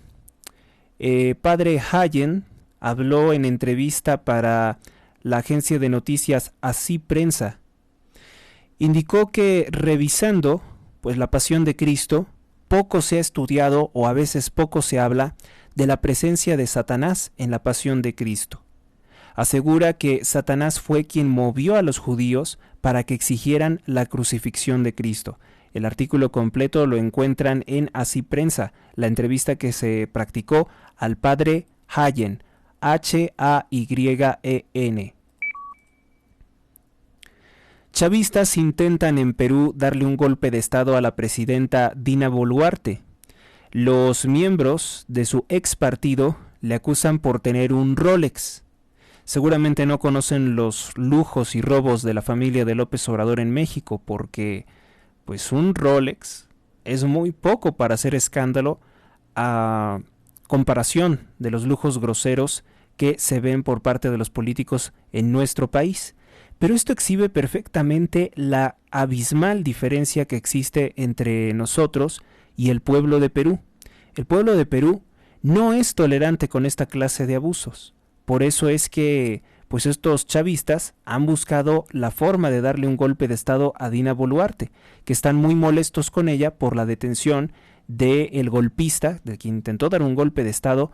Padre Hayen habló en entrevista para la agencia de noticias Así Prensa. Indicó que revisando pues la pasión de Cristo, poco se ha estudiado o a veces poco se habla de la presencia de Satanás en la pasión de Cristo. Asegura que Satanás fue quien movió a los judíos para que exigieran la crucifixión de Cristo. El artículo completo lo encuentran en Así Prensa, la entrevista que se practicó al padre Hayen, Hayen. Chavistas intentan en Perú darle un golpe de estado a la presidenta Dina Boluarte. Los miembros de su ex partido le acusan por tener un Rolex. Seguramente no conocen los lujos y robos de la familia de López Obrador en México, porque pues un Rolex es muy poco para hacer escándalo a comparación de los lujos groseros que se ven por parte de los políticos en nuestro país. Pero esto exhibe perfectamente la abismal diferencia que existe entre nosotros y el pueblo de Perú. El pueblo de Perú no es tolerante con esta clase de abusos. Por eso es que pues estos chavistas han buscado la forma de darle un golpe de estado a Dina Boluarte, que están muy molestos con ella por la detención del golpista, de quien intentó dar un golpe de estado,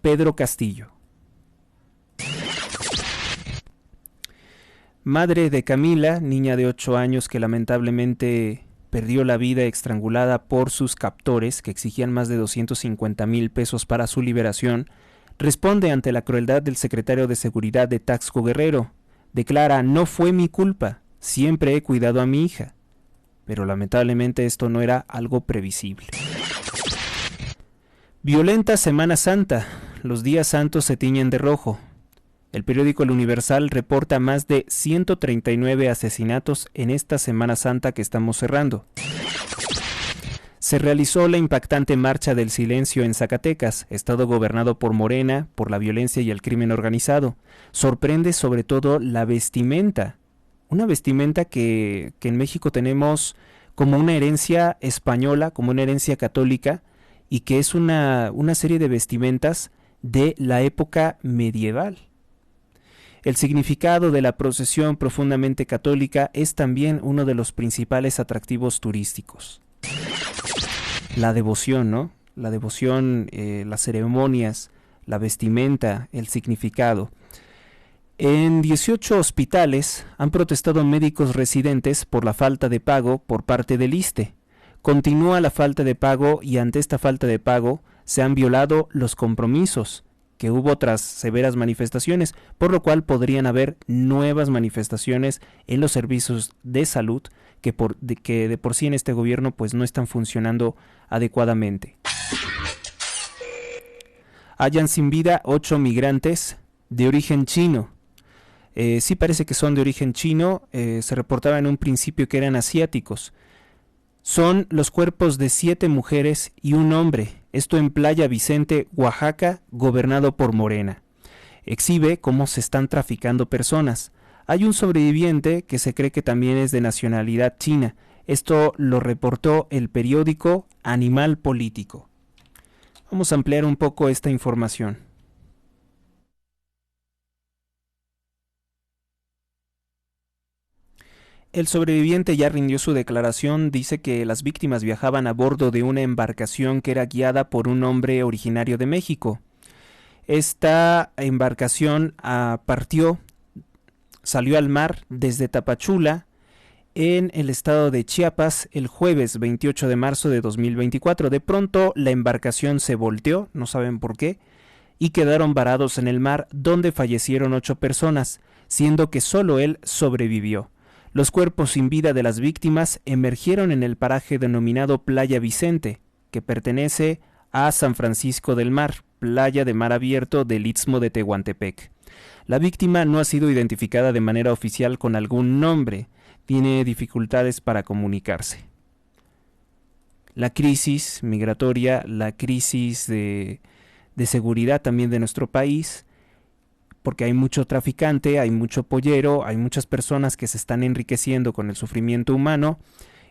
Pedro Castillo. Madre de Camila, niña de 8 años que lamentablemente perdió la vida estrangulada por sus captores, que exigían más de 250,000 pesos para su liberación, responde ante la crueldad del secretario de Seguridad de Taxco Guerrero. Declara: no fue mi culpa, siempre he cuidado a mi hija. Pero lamentablemente esto no era algo previsible. Violenta Semana Santa. Los días santos se tiñen de rojo. El periódico El Universal reporta más de 139 asesinatos en esta Semana Santa que estamos cerrando. Se realizó la impactante Marcha del Silencio en Zacatecas, estado gobernado por Morena, por la violencia y el crimen organizado. Sorprende sobre todo la vestimenta, una vestimenta que en México tenemos como una herencia española, como una herencia católica, y que es una serie de vestimentas de la época medieval. El significado de la procesión profundamente católica es también uno de los principales atractivos turísticos. La devoción, ¿no? La devoción, las ceremonias, la vestimenta, el significado. En 18 hospitales han protestado médicos residentes por la falta de pago por parte del ISSSTE. Continúa la falta de pago y ante esta falta de pago se han violado los compromisos que hubo tras severas manifestaciones, por lo cual podrían haber nuevas manifestaciones en los servicios de salud que de por sí en este gobierno pues no están funcionando adecuadamente. Hallan sin vida 8 migrantes de origen chino. Sí parece que son de origen chino, se reportaba en un principio que eran asiáticos. Son los cuerpos de 7 mujeres y un hombre, esto en Playa Vicente, Oaxaca, gobernado por Morena. Exhibe cómo se están traficando personas. Hay un sobreviviente que se cree que también es de nacionalidad china. Esto lo reportó el periódico Animal Político. Vamos a ampliar un poco esta información. El sobreviviente ya rindió su declaración, dice que las víctimas viajaban a bordo de una embarcación que era guiada por un hombre originario de México. Esta embarcación salió al mar desde Tapachula, en el estado de Chiapas, el jueves 28 de marzo de 2024. De pronto la embarcación se volteó, no saben por qué, y quedaron varados en el mar, donde fallecieron 8 personas, siendo que solo él sobrevivió. Los cuerpos sin vida de las víctimas emergieron en el paraje denominado Playa Vicente, que pertenece a San Francisco del Mar, playa de mar abierto del Istmo de Tehuantepec. La víctima no ha sido identificada de manera oficial con algún nombre, tiene dificultades para comunicarse. La crisis migratoria, la crisis de seguridad también de nuestro país, porque hay mucho traficante, hay mucho pollero, hay muchas personas que se están enriqueciendo con el sufrimiento humano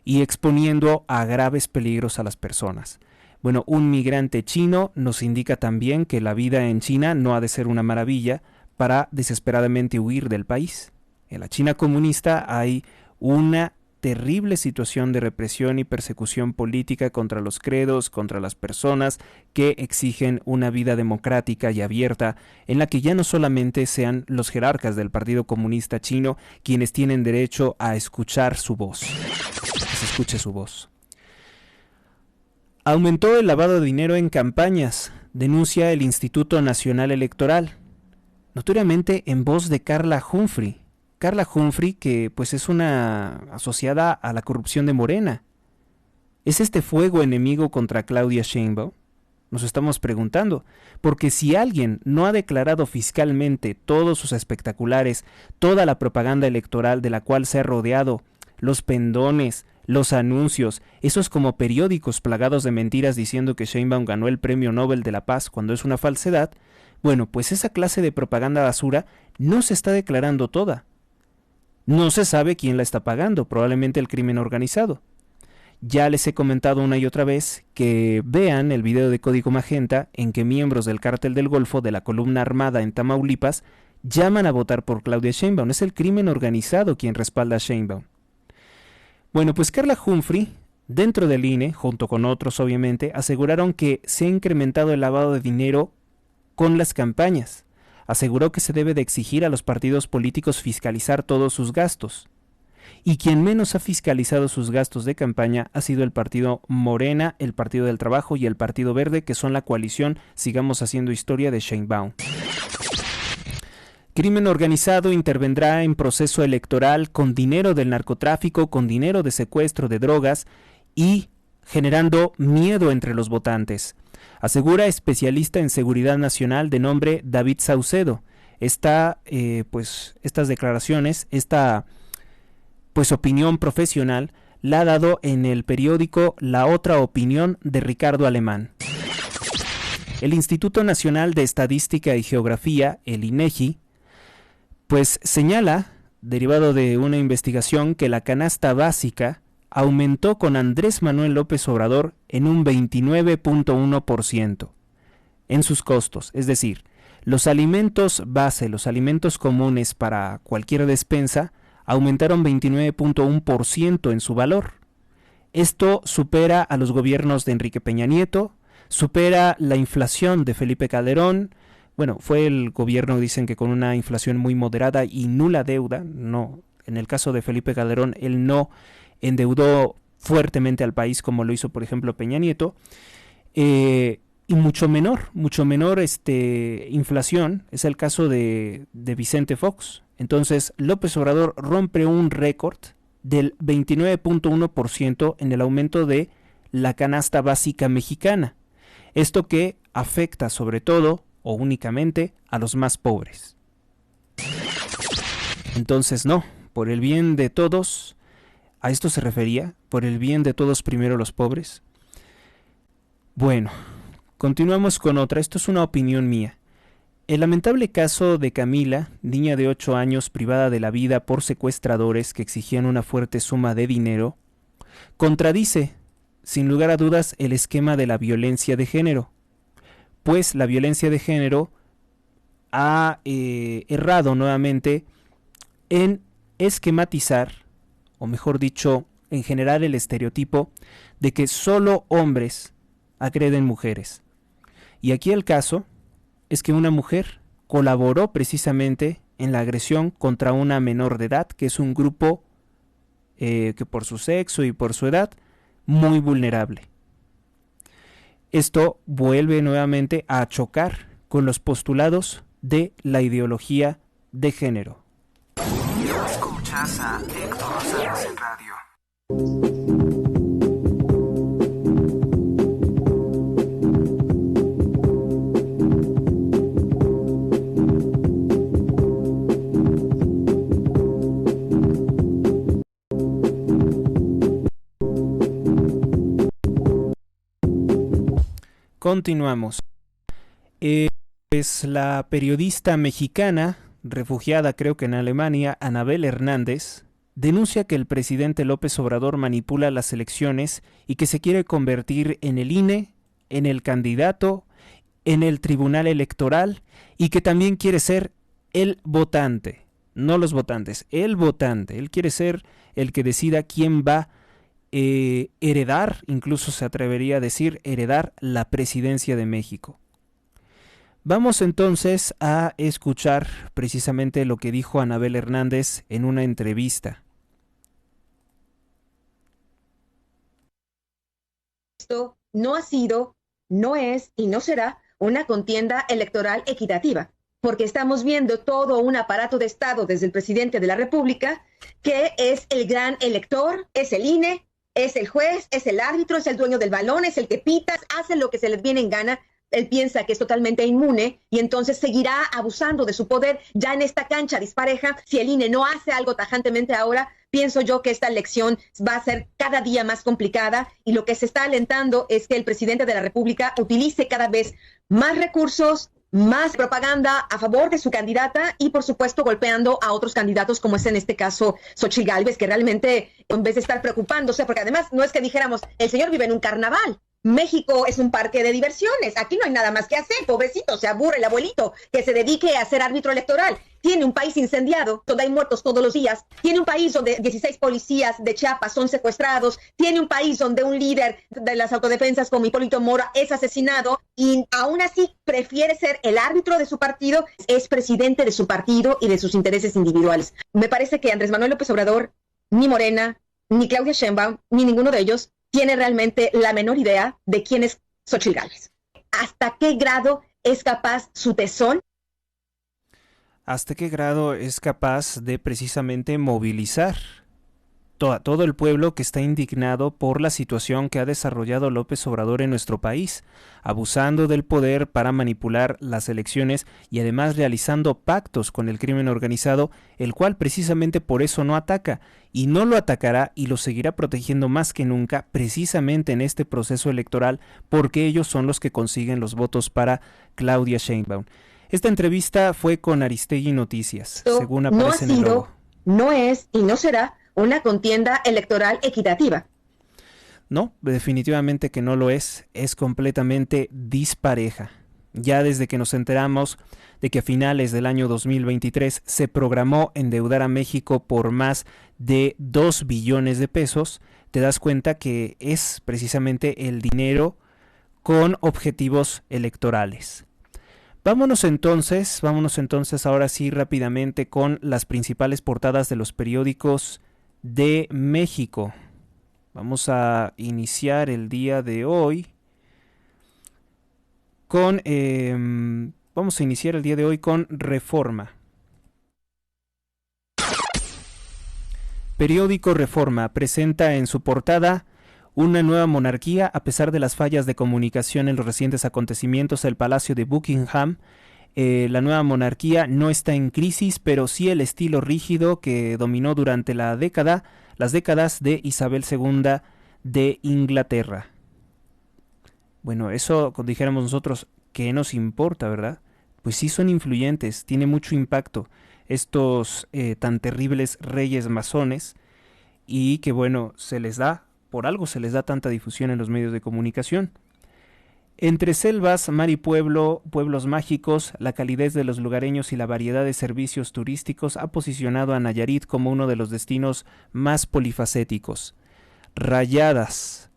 y exponiendo a graves peligros a las personas. Bueno, un migrante chino nos indica también que la vida en China no ha de ser una maravilla para desesperadamente huir del país. En la China comunista hay una terrible situación de represión y persecución política contra los credos, contra las personas que exigen una vida democrática y abierta, en la que ya no solamente sean los jerarcas del Partido Comunista Chino quienes tienen derecho a escuchar su voz, que se escuche su voz. Aumentó el lavado de dinero en campañas, denuncia el Instituto Nacional Electoral. notoriamente en voz de Carla Humphrey. Carla Humphrey, que pues es una asociada a la corrupción de Morena. ¿Es este fuego enemigo contra Claudia Sheinbaum? Nos estamos preguntando, porque si alguien no ha declarado fiscalmente todos sus espectaculares, toda la propaganda electoral de la cual se ha rodeado, los pendones, los anuncios, esos como periódicos plagados de mentiras diciendo que Sheinbaum ganó el Premio Nobel de la Paz cuando es una falsedad, bueno, pues esa clase de propaganda basura no se está declarando toda. No se sabe quién la está pagando, probablemente el crimen organizado. Ya les he comentado una y otra vez que vean el video de Código Magenta en que miembros del Cártel del Golfo de la Columna Armada en Tamaulipas llaman a votar por Claudia Sheinbaum. Es el crimen organizado quien respalda a Sheinbaum. Bueno, pues Carla Humphrey, dentro del INE, junto con otros obviamente, aseguraron que se ha incrementado el lavado de dinero con las campañas. Aseguró que se debe de exigir a los partidos políticos fiscalizar todos sus gastos. Y quien menos ha fiscalizado sus gastos de campaña ha sido el partido Morena, el Partido del Trabajo y el Partido Verde, que son la coalición Sigamos Haciendo Historia de Sheinbaum. Crimen organizado intervendrá en proceso electoral con dinero del narcotráfico, con dinero de secuestro de drogas y generando miedo entre los votantes, asegura especialista en seguridad nacional de nombre David Saucedo. Estas declaraciones, esta opinión profesional la ha dado en el periódico La Otra Opinión de Ricardo Alemán. El Instituto Nacional de Estadística y Geografía, el INEGI, pues señala, derivado de una investigación, que la canasta básica aumentó con Andrés Manuel López Obrador en un 29.1% en sus costos, es decir, los alimentos base, los alimentos comunes para cualquier despensa, aumentaron 29.1% en su valor. Esto supera a los gobiernos de Enrique Peña Nieto, supera la inflación de Felipe Calderón. Bueno, fue el gobierno, dicen que con una inflación muy moderada y nula deuda. No, en el caso de Felipe Calderón, él no endeudó fuertemente al país como lo hizo, por ejemplo, Peña Nieto. Y mucho menor inflación es el caso de Vicente Fox. Entonces, López Obrador rompe un récord del 29.1% en el aumento de la canasta básica mexicana. Esto que afecta sobre todo o únicamente a los más pobres. Entonces, no, por el bien de todos, ¿a esto se refería? ¿Por el bien de todos primero los pobres? Bueno, continuamos con otra. Esto es una opinión mía. El lamentable caso de Camila, niña de 8 años privada de la vida por secuestradores que exigían una fuerte suma de dinero, contradice, sin lugar a dudas, el esquema de la violencia de género, pues la violencia de género ha errado nuevamente en esquematizar, o mejor dicho, en generar el estereotipo de que solo hombres agreden mujeres. Y aquí el caso es que una mujer colaboró precisamente en la agresión contra una menor de edad, que es un grupo que por su sexo y por su edad, muy vulnerable. Esto vuelve nuevamente a chocar con los postulados de la ideología de género. Escuchas a Héctor Sánchez en radio. Continuamos. Pues la periodista mexicana, refugiada creo que en Alemania, Anabel Hernández, denuncia que el presidente López Obrador manipula las elecciones y que se quiere convertir en el INE, en el candidato, en el tribunal electoral y que también quiere ser el votante, no los votantes, el votante. Él quiere ser el que decida quién va heredar, incluso se atrevería a decir, heredar la presidencia de México. Vamos entonces a escuchar precisamente lo que dijo Anabel Hernández en una entrevista. Esto no ha sido, no es y no será una contienda electoral equitativa. porque estamos viendo todo un aparato de Estado desde el presidente de la República, que es el gran elector, es el INE, es el juez, es el árbitro, es el dueño del balón, es el que pita, hace lo que se les viene en gana. Él piensa que es totalmente inmune y entonces seguirá abusando de su poder ya en esta cancha dispareja. Si el INE no hace algo tajantemente ahora, pienso yo que esta elección va a ser cada día más complicada, y lo que se está alentando es que el presidente de la República utilice cada vez más recursos, más propaganda a favor de su candidata y, por supuesto, golpeando a otros candidatos, como es en este caso Xóchitl Gálvez, que realmente, en vez de estar preocupándose, porque además no es que dijéramos, el señor vive en un carnaval. México es un parque de diversiones, aquí no hay nada más que hacer, pobrecito, se aburre el abuelito, que se dedique a ser árbitro electoral. Tiene un país incendiado, donde hay muertos todos los días, tiene un país donde 16 policías de Chiapas son secuestrados, tiene un país donde un líder de las autodefensas como Hipólito Mora es asesinado, y aún así prefiere ser el árbitro de su partido, es presidente de su partido y de sus intereses individuales. Me parece que Andrés Manuel López Obrador, ni Morena, ni Claudia Sheinbaum, ni ninguno de ellos tiene realmente la menor idea de quién es Xóchitl Gálvez. ¿Hasta qué grado es capaz su tesón? ¿Hasta qué grado es capaz de precisamente movilizar todo el pueblo que está indignado por la situación que ha desarrollado López Obrador en nuestro país, abusando del poder para manipular las elecciones y además realizando pactos con el crimen organizado, el cual precisamente por eso no ataca, y no lo atacará y lo seguirá protegiendo más que nunca precisamente en este proceso electoral, porque ellos son los que consiguen los votos para Claudia Sheinbaum. Esta entrevista fue con Aristegui Noticias, según aparece en el logo. No es y no será una contienda electoral equitativa. No, definitivamente que no lo es completamente dispareja. Ya desde que nos enteramos de que a finales del año 2023 se programó endeudar a México por más de 2 billones de pesos, te das cuenta que es precisamente el dinero con objetivos electorales. Vámonos entonces ahora sí rápidamente con las principales portadas de los periódicos de México. Vamos a iniciar el día de hoy con Reforma. Periódico Reforma presenta en su portada una nueva monarquía a pesar de las fallas de comunicación en los recientes acontecimientos del Palacio de Buckingham. La nueva monarquía no está en crisis, pero sí el estilo rígido que dominó durante las décadas de Isabel II de Inglaterra. Bueno, eso, como dijéramos nosotros, ¿qué nos importa, verdad? Pues sí son influyentes, tiene mucho impacto estos tan terribles reyes masones, y que bueno, por algo se les da tanta difusión en los medios de comunicación. Entre selvas, mar y pueblos mágicos, la calidez de los lugareños y la variedad de servicios turísticos ha posicionado a Nayarit como uno de los destinos más polifacéticos. Rayadas.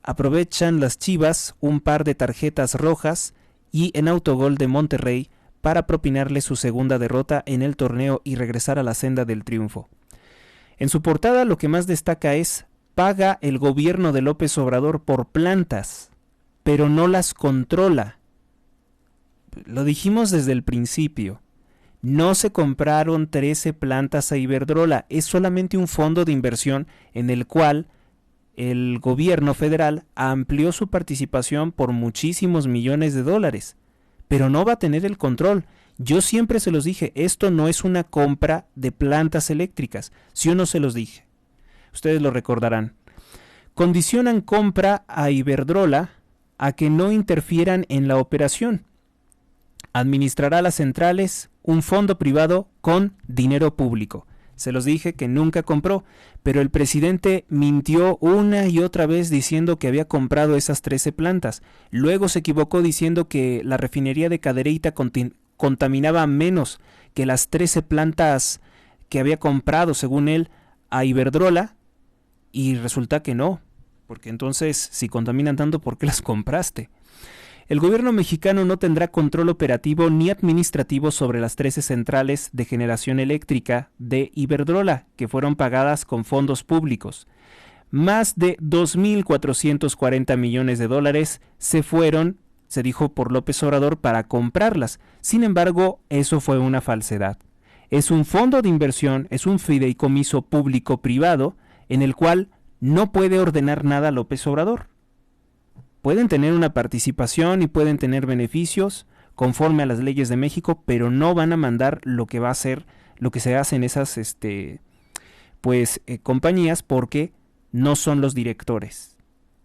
Aprovechan las Chivas un par de tarjetas rojas y en autogol de Monterrey para propinarle su segunda derrota en el torneo y regresar a la senda del triunfo. En su portada lo que más destaca es: paga el gobierno de López Obrador por plantas, pero no las controla. Lo dijimos desde el principio. No se compraron 13 plantas a Iberdrola, es solamente un fondo de inversión en el cual el gobierno federal amplió su participación por muchísimos millones de dólares, pero no va a tener el control. Yo siempre se los dije, esto no es una compra de plantas eléctricas, ¿sí o no se los dije? Ustedes lo recordarán. Condicionan compra a Iberdrola a que no interfieran en la operación. Administrará las centrales un fondo privado con dinero público. Se los dije que nunca compró, pero el presidente mintió una y otra vez diciendo que había comprado esas 13 plantas. Luego se equivocó diciendo que la refinería de Cadereyta contaminaba menos que las 13 plantas que había comprado, según él, a Iberdrola, y resulta que no, porque entonces si contaminan tanto, ¿por qué las compraste? El gobierno mexicano no tendrá control operativo ni administrativo sobre las 13 centrales de generación eléctrica de Iberdrola, que fueron pagadas con fondos públicos. Más de 2.440 millones de dólares se se dijo por López Obrador, para comprarlas. Sin embargo, eso fue una falsedad. Es un fondo de inversión, es un fideicomiso público-privado en el cual no puede ordenar nada López Obrador. Pueden tener una participación y pueden tener beneficios conforme a las leyes de México, pero no van a mandar lo que va a ser, lo que se hace en esas compañías, porque no son los directores,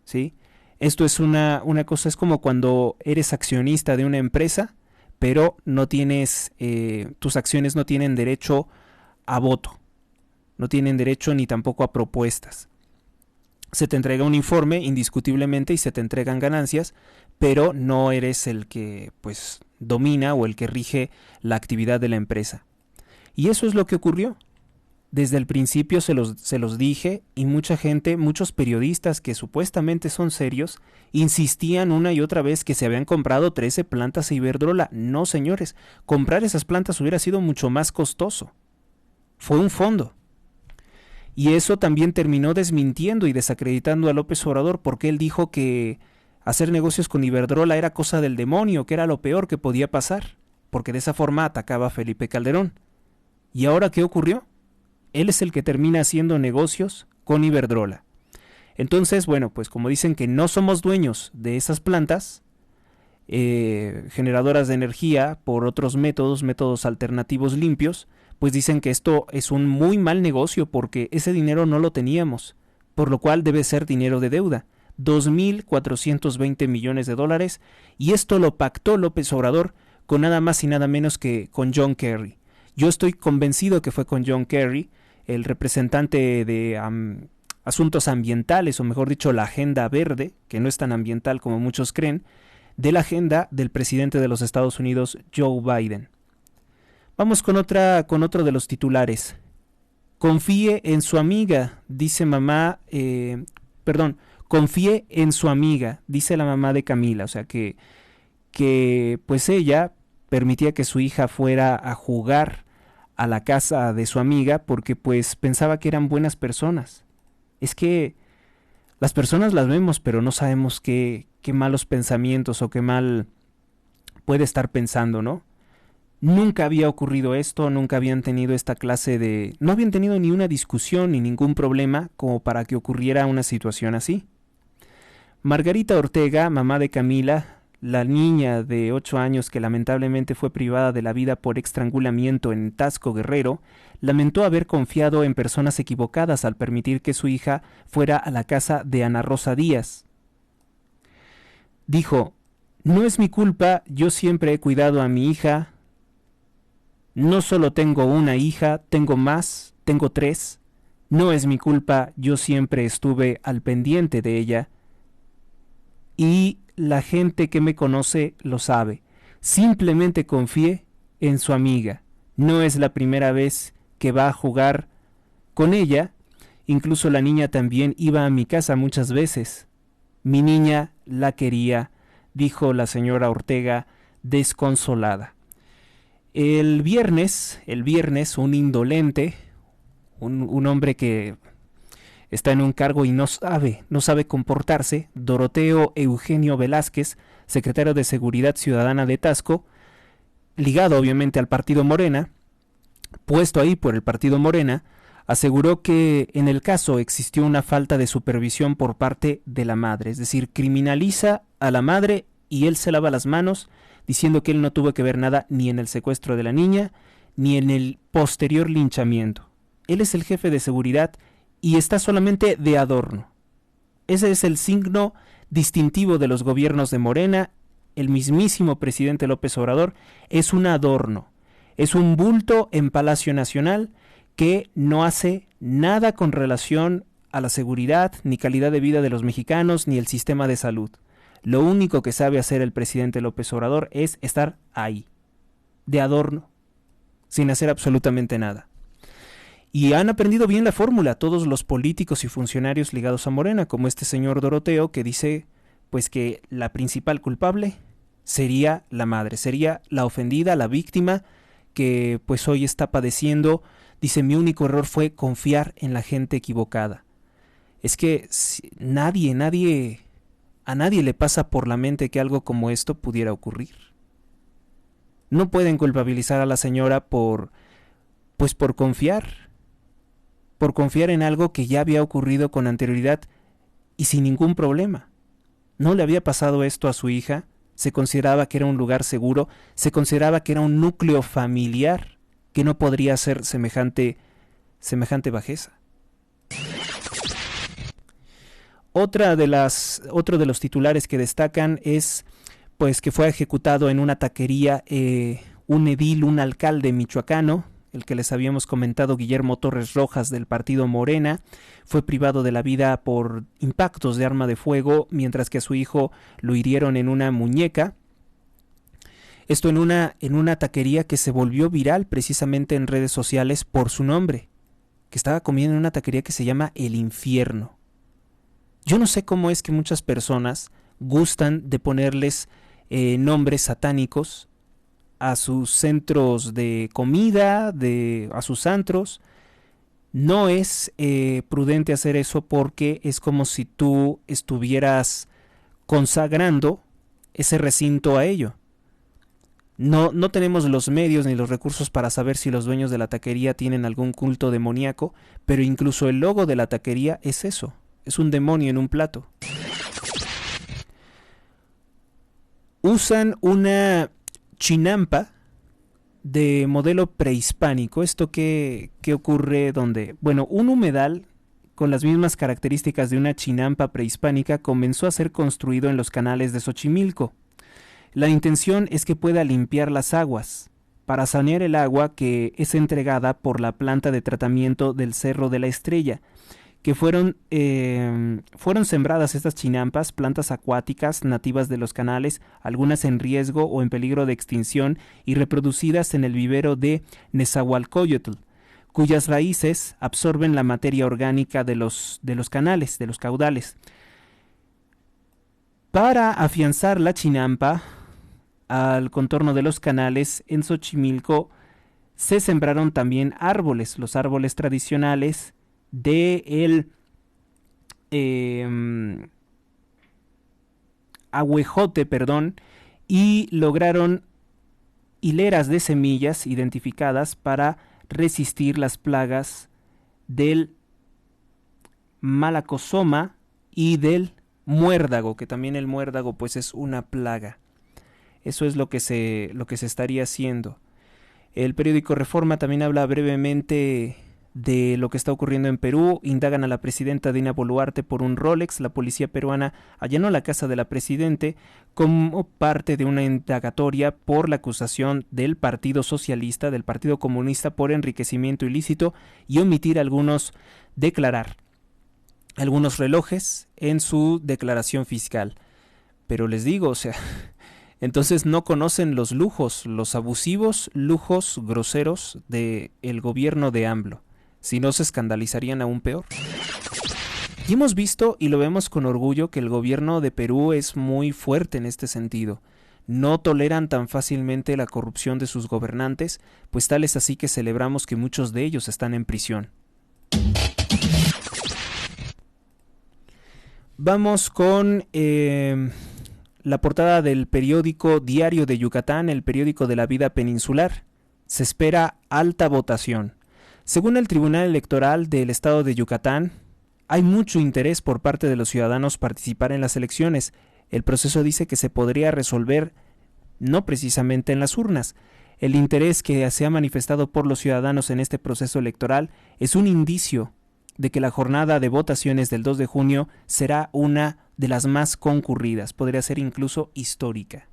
¿sí? Esto es una cosa, es como cuando eres accionista de una empresa, pero no tienes, tus acciones no tienen derecho a voto, no tienen derecho ni tampoco a propuestas. Se te entrega un informe indiscutiblemente y se te entregan ganancias, pero no eres el que pues domina o el que rige la actividad de la empresa. Y eso es lo que ocurrió. Desde el principio se los dije, y mucha gente, muchos periodistas que supuestamente son serios, insistían una y otra vez que se habían comprado 13 plantas de Iberdrola. No, señores, comprar esas plantas hubiera sido mucho más costoso. Fue un fondo. Y eso también terminó desmintiendo y desacreditando a López Obrador, porque él dijo que hacer negocios con Iberdrola era cosa del demonio, que era lo peor que podía pasar, porque de esa forma atacaba a Felipe Calderón. ¿Y ahora qué ocurrió? Él es el que termina haciendo negocios con Iberdrola. Entonces, bueno, pues como dicen que no somos dueños de esas plantas generadoras de energía por otros métodos alternativos limpios, pues dicen que esto es un muy mal negocio porque ese dinero no lo teníamos, por lo cual debe ser dinero de deuda, 2.420 millones de dólares, y esto lo pactó López Obrador con nada más y nada menos que con John Kerry. Yo estoy convencido que fue con John Kerry, el representante de asuntos ambientales, o mejor dicho, la agenda verde, que no es tan ambiental como muchos creen, de la agenda del presidente de los Estados Unidos, Joe Biden. Vamos con otro de los titulares. Confíe en su amiga, dice confíe en su amiga, dice la mamá de Camila. O sea que pues ella permitía que su hija fuera a jugar a la casa de su amiga porque pues pensaba que eran buenas personas. Es que las personas las vemos, pero no sabemos qué malos pensamientos o qué mal puede estar pensando, ¿no? Nunca había ocurrido esto, nunca habían tenido esta clase de... No habían tenido ni una discusión ni ningún problema como para que ocurriera una situación así. Margarita Ortega, mamá de Camila, la niña de 8 años que lamentablemente fue privada de la vida por estrangulamiento en Taxco, Guerrero, lamentó haber confiado en personas equivocadas al permitir que su hija fuera a la casa de Ana Rosa Díaz. Dijo: no es mi culpa, yo siempre he cuidado a mi hija. No solo tengo una hija, tengo más, tengo 3. No es mi culpa, yo siempre estuve al pendiente de ella. Y la gente que me conoce lo sabe. Simplemente confíe en su amiga. No es la primera vez que va a jugar con ella. Incluso la niña también iba a mi casa muchas veces. Mi niña la quería, dijo la señora Ortega desconsolada. El viernes, un indolente, un hombre que está en un cargo y no sabe comportarse, Doroteo Eugenio Velázquez, secretario de Seguridad Ciudadana de Taxco, ligado obviamente al partido Morena, puesto ahí por el partido Morena, aseguró que en el caso existió una falta de supervisión por parte de la madre, es decir, criminaliza a la madre y él se lava las manos diciendo que él no tuvo que ver nada ni en el secuestro de la niña ni en el posterior linchamiento. Él es el jefe de seguridad y está solamente de adorno. Ese es el signo distintivo de los gobiernos de Morena. El mismísimo presidente López Obrador es un adorno, es un bulto en Palacio Nacional que no hace nada con relación a la seguridad ni calidad de vida de los mexicanos ni el sistema de salud. Lo único que sabe hacer el presidente López Obrador es estar ahí, de adorno, sin hacer absolutamente nada. Y han aprendido bien la fórmula todos los políticos y funcionarios ligados a Morena, como este señor Doroteo, que dice pues que la principal culpable sería la madre, sería la ofendida, la víctima, que pues hoy está padeciendo. Dice: mi único error fue confiar en la gente equivocada. Es que a A nadie le pasa por la mente que algo como esto pudiera ocurrir. No pueden culpabilizar a la señora por confiar en algo que ya había ocurrido con anterioridad y sin ningún problema. No le había pasado esto a su hija, se consideraba que era un lugar seguro, se consideraba que era un núcleo familiar que no podría ser semejante bajeza. Otro de los titulares que destacan es pues que fue ejecutado en una taquería un edil, un alcalde michoacano, el que les habíamos comentado, Guillermo Torres Rojas, del partido Morena. Fue privado de la vida por impactos de arma de fuego, mientras que a su hijo lo hirieron en una muñeca. Esto en una taquería que se volvió viral precisamente en redes sociales por su nombre, que estaba comiendo en una taquería que se llama El Infierno. Yo no sé cómo es que muchas personas gustan de ponerles nombres satánicos a sus centros de comida, a sus antros. No es prudente hacer eso porque es como si tú estuvieras consagrando ese recinto a ello. No tenemos los medios ni los recursos para saber si los dueños de la taquería tienen algún culto demoníaco, pero incluso el logo de la taquería es eso, es un demonio en un plato. Usan una chinampa de modelo prehispánico. ¿Esto qué ocurre donde? Bueno, un humedal con las mismas características de una chinampa prehispánica comenzó a ser construido en los canales de Xochimilco. La intención es que pueda limpiar las aguas, para sanear el agua que es entregada por la planta de tratamiento del Cerro de la Estrella, que fueron sembradas estas chinampas, plantas acuáticas nativas de los canales, algunas en riesgo o en peligro de extinción y reproducidas en el vivero de Nezahualcóyotl, cuyas raíces absorben la materia orgánica de los canales, de los caudales. Para afianzar la chinampa al contorno de los canales, en Xochimilco se sembraron también árboles, los árboles tradicionales de ahuejote, y lograron hileras de semillas identificadas para resistir las plagas del malacosoma y del muérdago, que también el muérdago pues es una plaga. Eso es lo que se estaría haciendo. El periódico Reforma también habla brevemente de lo que está ocurriendo en Perú. Indagan a la presidenta Dina Boluarte por un Rolex. La policía peruana allanó la casa de la presidente como parte de una indagatoria por la acusación del Partido Socialista, del Partido Comunista, por enriquecimiento ilícito y omitir declarar algunos relojes en su declaración fiscal. Pero les digo, entonces no conocen los lujos, los abusivos lujos groseros del gobierno de AMLO. Si no, se escandalizarían aún peor. Y hemos visto y lo vemos con orgullo que el gobierno de Perú es muy fuerte en este sentido. No toleran tan fácilmente la corrupción de sus gobernantes, pues tal es así que celebramos que muchos de ellos están en prisión. Vamos con la portada del periódico Diario de Yucatán, el periódico de la vida peninsular. Se espera alta votación. Según el Tribunal Electoral del Estado de Yucatán, hay mucho interés por parte de los ciudadanos participar en las elecciones. El proceso dice que se podría resolver no precisamente en las urnas. El interés que se ha manifestado por los ciudadanos en este proceso electoral es un indicio de que la jornada de votaciones del 2 de junio será una de las más concurridas, podría ser incluso histórica.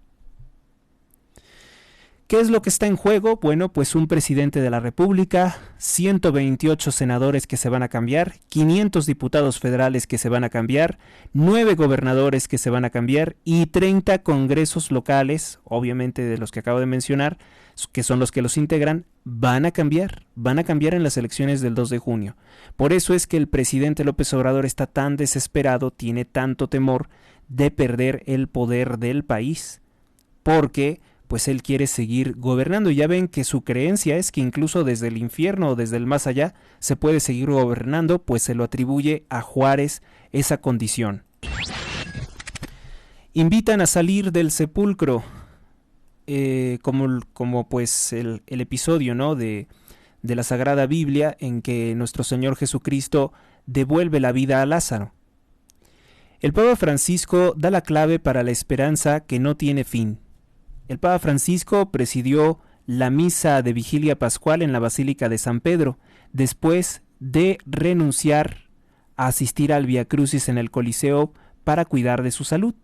¿Qué es lo que está en juego? Bueno, pues un presidente de la República, 128 senadores que se van a cambiar, 500 diputados federales que se van a cambiar, 9 gobernadores que se van a cambiar y 30 congresos locales, obviamente de los que acabo de mencionar, que son los que los integran, van a cambiar en las elecciones del 2 de junio. Por eso es que el presidente López Obrador está tan desesperado, tiene tanto temor de perder el poder del país, porque pues él quiere seguir gobernando. Ya ven que su creencia es que incluso desde el infierno o desde el más allá se puede seguir gobernando, pues se lo atribuye a Juárez esa condición. invitan a salir del sepulcro, como pues el episodio, ¿no?, de la Sagrada Biblia, en que nuestro Señor Jesucristo devuelve la vida a Lázaro. El Papa Francisco da la clave para la esperanza que no tiene fin. El Papa Francisco presidió la misa de vigilia pascual en la Basílica de San Pedro, después de renunciar a asistir al Vía Crucis en el Coliseo para cuidar de su salud.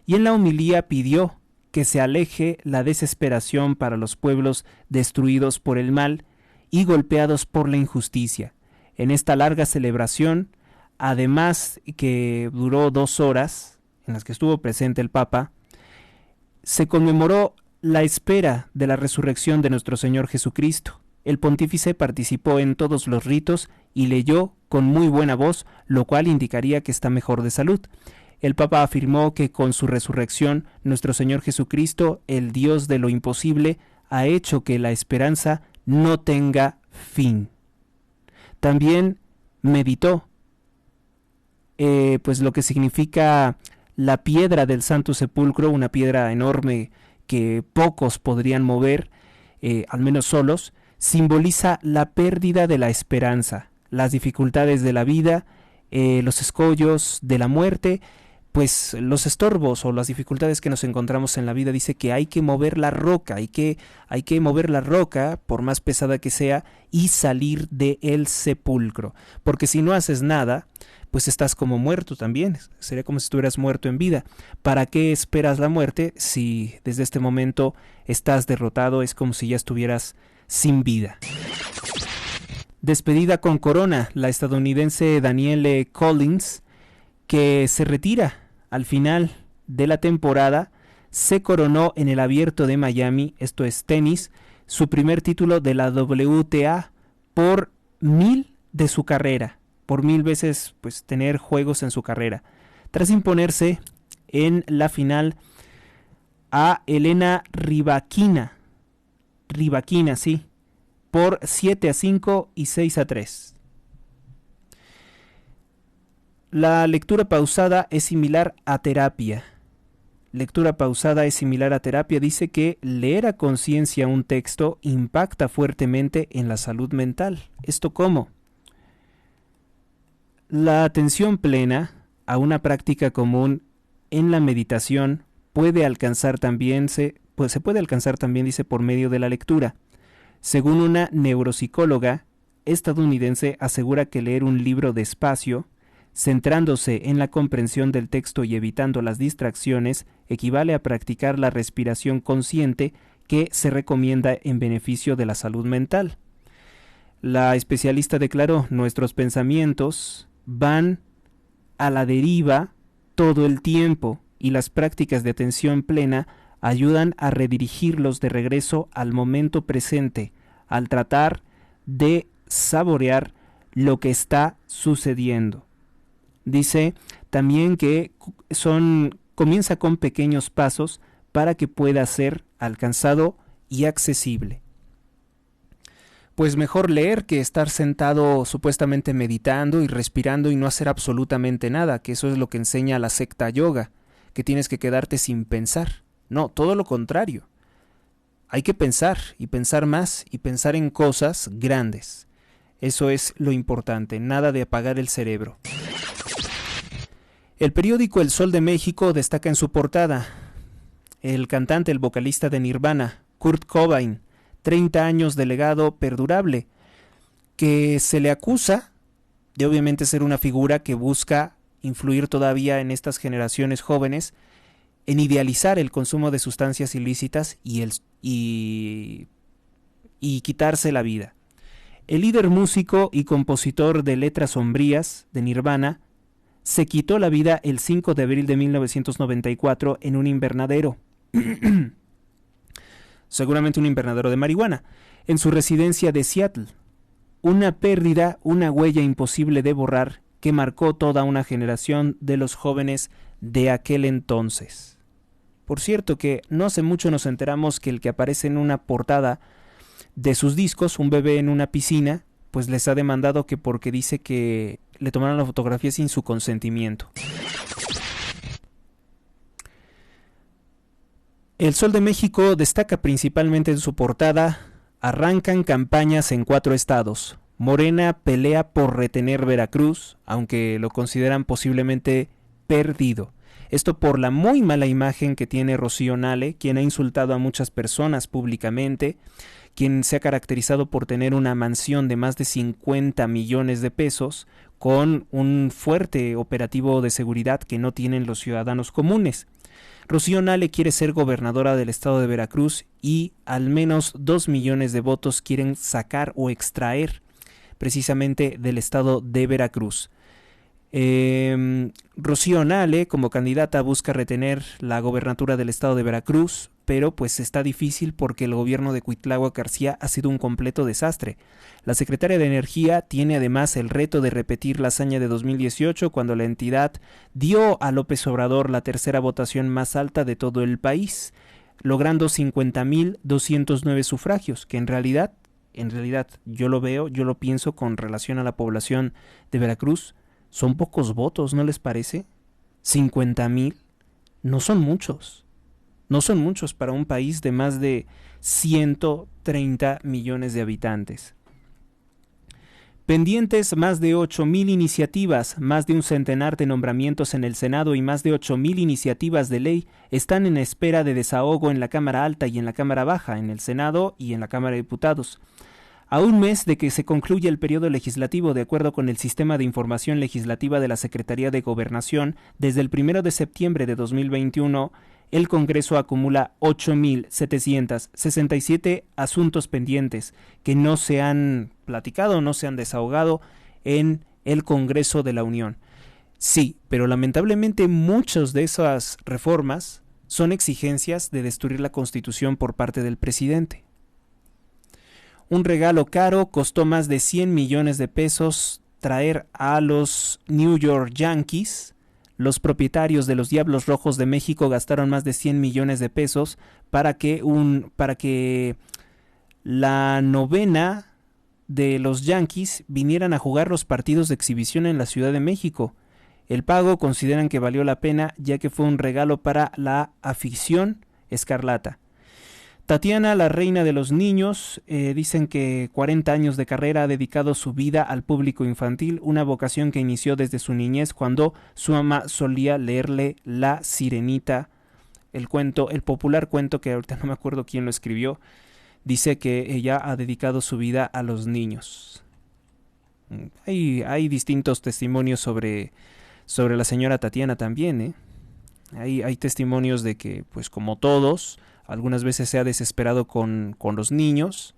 Y en la homilía pidió que se aleje la desesperación para los pueblos destruidos por el mal y golpeados por la injusticia. En esta larga celebración, además que duró 2 horas, en las que estuvo presente el Papa, se conmemoró la espera de la resurrección de nuestro Señor Jesucristo. El pontífice participó en todos los ritos y leyó con muy buena voz, lo cual indicaría que está mejor de salud. El Papa afirmó que con su resurrección, nuestro Señor Jesucristo, el Dios de lo imposible, ha hecho que la esperanza no tenga fin. También meditó pues lo que significa la piedra del Santo Sepulcro, una piedra enorme que pocos podrían mover, al menos solos, simboliza la pérdida de la esperanza, las dificultades de la vida, los escollos de la muerte, pues los estorbos o las dificultades que nos encontramos en la vida. Dice que hay que mover la roca, hay que mover la roca, por más pesada que sea, y salir del sepulcro, porque si no haces nada, pues estás como muerto también, sería como si estuvieras muerto en vida. ¿Para qué esperas la muerte si desde este momento estás derrotado? Es como si ya estuvieras sin vida. Despedida con corona, la estadounidense Danielle Collins, que se retira al final de la temporada, se coronó en el Abierto de Miami, esto es tenis, su primer título de la WTA por 1000 de su carrera, por 1000 veces pues tener juegos en su carrera, tras imponerse en la final a Elena Rybakina, sí, por 7-5 y 6-3. La lectura pausada es similar a terapia. Dice que leer a conciencia un texto impacta fuertemente en la salud mental. ¿Esto cómo? La atención plena a una práctica común en la meditación se puede alcanzar también, dice, por medio de la lectura. Según una neuropsicóloga estadounidense, asegura que leer un libro despacio, centrándose en la comprensión del texto y evitando las distracciones, equivale a practicar la respiración consciente que se recomienda en beneficio de la salud mental. La especialista declaró: nuestros pensamientos van a la deriva todo el tiempo y las prácticas de atención plena ayudan a redirigirlos de regreso al momento presente, al tratar de saborear lo que está sucediendo. Dice también que comienza con pequeños pasos para que pueda ser alcanzado y accesible. Pues mejor leer que estar sentado supuestamente meditando y respirando y no hacer absolutamente nada, que eso es lo que enseña la secta yoga, que tienes que quedarte sin pensar. No, todo lo contrario. Hay que pensar y pensar más y pensar en cosas grandes. Eso es lo importante, nada de apagar el cerebro. El periódico El Sol de México destaca en su portada: el cantante, el vocalista de Nirvana, Kurt Cobain, 30 años de legado perdurable, que se le acusa de obviamente ser una figura que busca influir todavía en estas generaciones jóvenes en idealizar el consumo de sustancias ilícitas y quitarse la vida. El líder músico y compositor de letras sombrías de Nirvana se quitó la vida el 5 de abril de 1994 en un invernadero, seguramente un invernadero de marihuana, en su residencia de Seattle. Una pérdida, una huella imposible de borrar que marcó toda una generación de los jóvenes de aquel entonces. Por cierto que no hace mucho nos enteramos que el que aparece en una portada de sus discos, un bebé en una piscina, pues les ha demandado que porque dice que le tomaron la fotografía sin su consentimiento. El Sol de México destaca principalmente en su portada: arrancan campañas en 4 estados. Morena pelea por retener Veracruz, aunque lo consideran posiblemente perdido. Esto por la muy mala imagen que tiene Rocío Nale, quien ha insultado a muchas personas públicamente, quien se ha caracterizado por tener una mansión de más de 50 millones de pesos, con un fuerte operativo de seguridad que no tienen los ciudadanos comunes. Rocío Nale quiere ser gobernadora del estado de Veracruz y al menos 2 millones de votos quieren sacar o extraer precisamente del estado de Veracruz. Rocío Nale como candidata busca retener la gobernatura del estado de Veracruz, pero pues está difícil porque el gobierno de Cuitláhuac García ha sido un completo desastre. La secretaria de Energía tiene además el reto de repetir la hazaña de 2018, cuando la entidad dio a López Obrador la tercera votación más alta de todo el país, logrando 50,209 sufragios, que en realidad yo lo pienso con relación a la población de Veracruz, son pocos votos, ¿no les parece? 50,000 no son muchos. No son muchos para un país de más de 130 millones de habitantes. Pendientes más de 8,000 iniciativas, más de un centenar de nombramientos en el Senado y más de 8,000 iniciativas de ley están en espera de desahogo en la Cámara Alta y en la Cámara Baja, en el Senado y en la Cámara de Diputados. A un mes de que se concluya el periodo legislativo, de acuerdo con el Sistema de Información Legislativa de la Secretaría de Gobernación, desde el 1 de septiembre de 2021, el Congreso acumula 8,767 asuntos pendientes que no se han platicado, no se han desahogado en el Congreso de la Unión. Sí, pero lamentablemente muchas de esas reformas son exigencias de destruir la Constitución por parte del presidente. Un regalo caro, costó más de 100 millones de pesos traer a los New York Yankees. Los propietarios de los Diablos Rojos de México gastaron más de 100 millones de pesos para que la novena de los Yankees vinieran a jugar los partidos de exhibición en la Ciudad de México. El pago consideran que valió la pena, ya que fue un regalo para la afición escarlata. Tatiana, la reina de los niños, dicen que 40 años de carrera ha dedicado su vida al público infantil, una vocación que inició desde su niñez cuando su mamá solía leerle La Sirenita, el popular cuento que ahorita no me acuerdo quién lo escribió. Dice que ella ha dedicado su vida a los niños. Hay distintos testimonios sobre la señora Tatiana también, Hay testimonios de que, pues como todos, algunas veces se ha desesperado con los niños.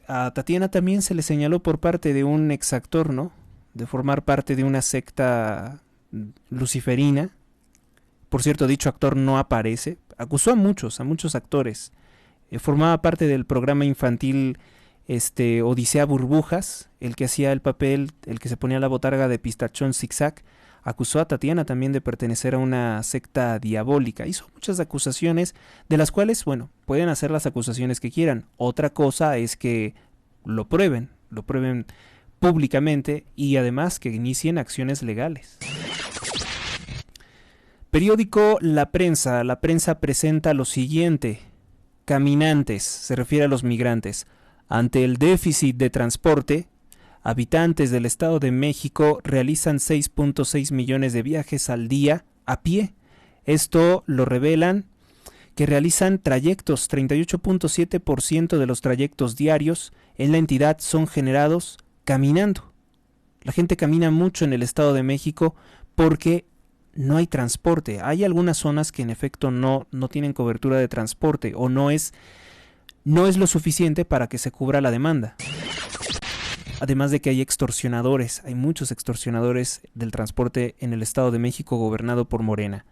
A Tatiana también se le señaló por parte de un exactor, ¿no? De formar parte de una secta luciferina. Por cierto, dicho actor no aparece. Acusó a muchos actores. Formaba parte del programa infantil Odisea Burbujas, el que hacía el papel, el que se ponía la botarga de Pistachón Zigzag. Acusó a Tatiana también de pertenecer a una secta diabólica. Hizo muchas acusaciones, de las cuales, bueno, pueden hacer las acusaciones que quieran. Otra cosa es que lo prueben públicamente y además que inicien acciones legales. Periódico La Prensa. La Prensa presenta lo siguiente. Caminantes, se refiere a los migrantes. Ante el déficit de transporte, habitantes del Estado de México realizan 6.6 millones de viajes al día a pie. Esto lo revelan que realizan trayectos. 38.7% de los trayectos diarios en la entidad son generados caminando. La gente camina mucho en el Estado de México porque no hay transporte. Hay algunas zonas que en efecto no tienen cobertura de transporte o no es lo suficiente para que se cubra la demanda. Además de que hay extorsionadores, hay muchos extorsionadores del transporte en el Estado de México gobernado por Morena.